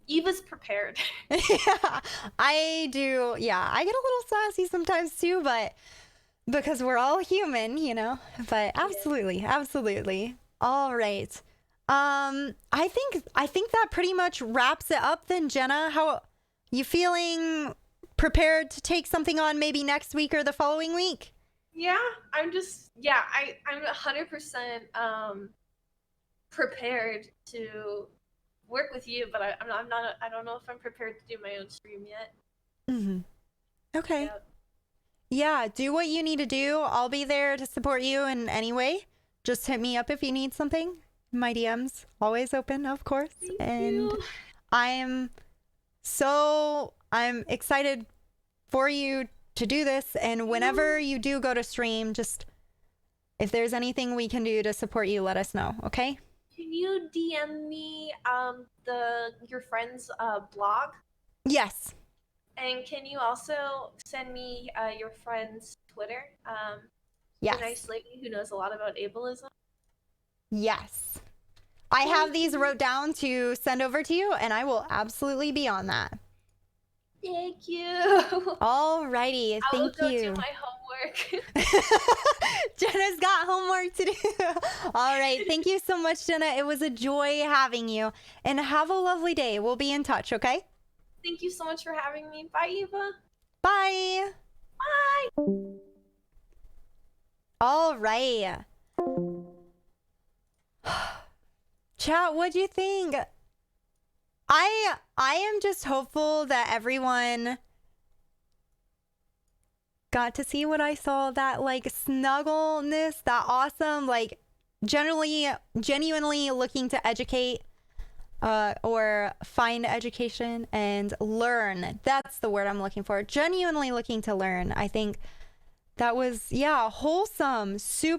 Eva's prepared. Yeah, I do. Yeah, I get a little sassy sometimes too, but because we're all human, you know. But absolutely. All right. I think that pretty much wraps it up then, Jenna. How you feeling? Prepared to take something on maybe next week or the following week? Yeah, I'm 100% prepared to work with you, but I don't know if I'm prepared to do my own stream yet. Okay. Yeah, do what you need to do. I'll be there to support you in any way. Just hit me up if you need something. My DM's always open, of course. Thank you. I'm excited for you to do this, and whenever you do go to stream, just if there's anything we can do to support you, let us know, okay? Can you DM me your friend's blog? Yes. And can you also send me your friend's Twitter? Yes. A nice lady who knows a lot about ableism. Yes. I have these wrote down to send over to you, and I will absolutely be on that. Thank you. All righty. I will Thank go you. do my homework. Jenna's got homework to do. All right. Thank you so much, Jenna. It was a joy having you. And have a lovely day. We'll be in touch, okay? Thank you so much for having me. Bye, Eva. Bye. Bye. All right. Chat, what'd you think? I am just hopeful that everyone got to see what I saw, that like snuggleness, that awesome, like genuinely looking to educate or find education and learn. That's the word I'm looking for. Genuinely looking to learn. I think that was, yeah, wholesome, super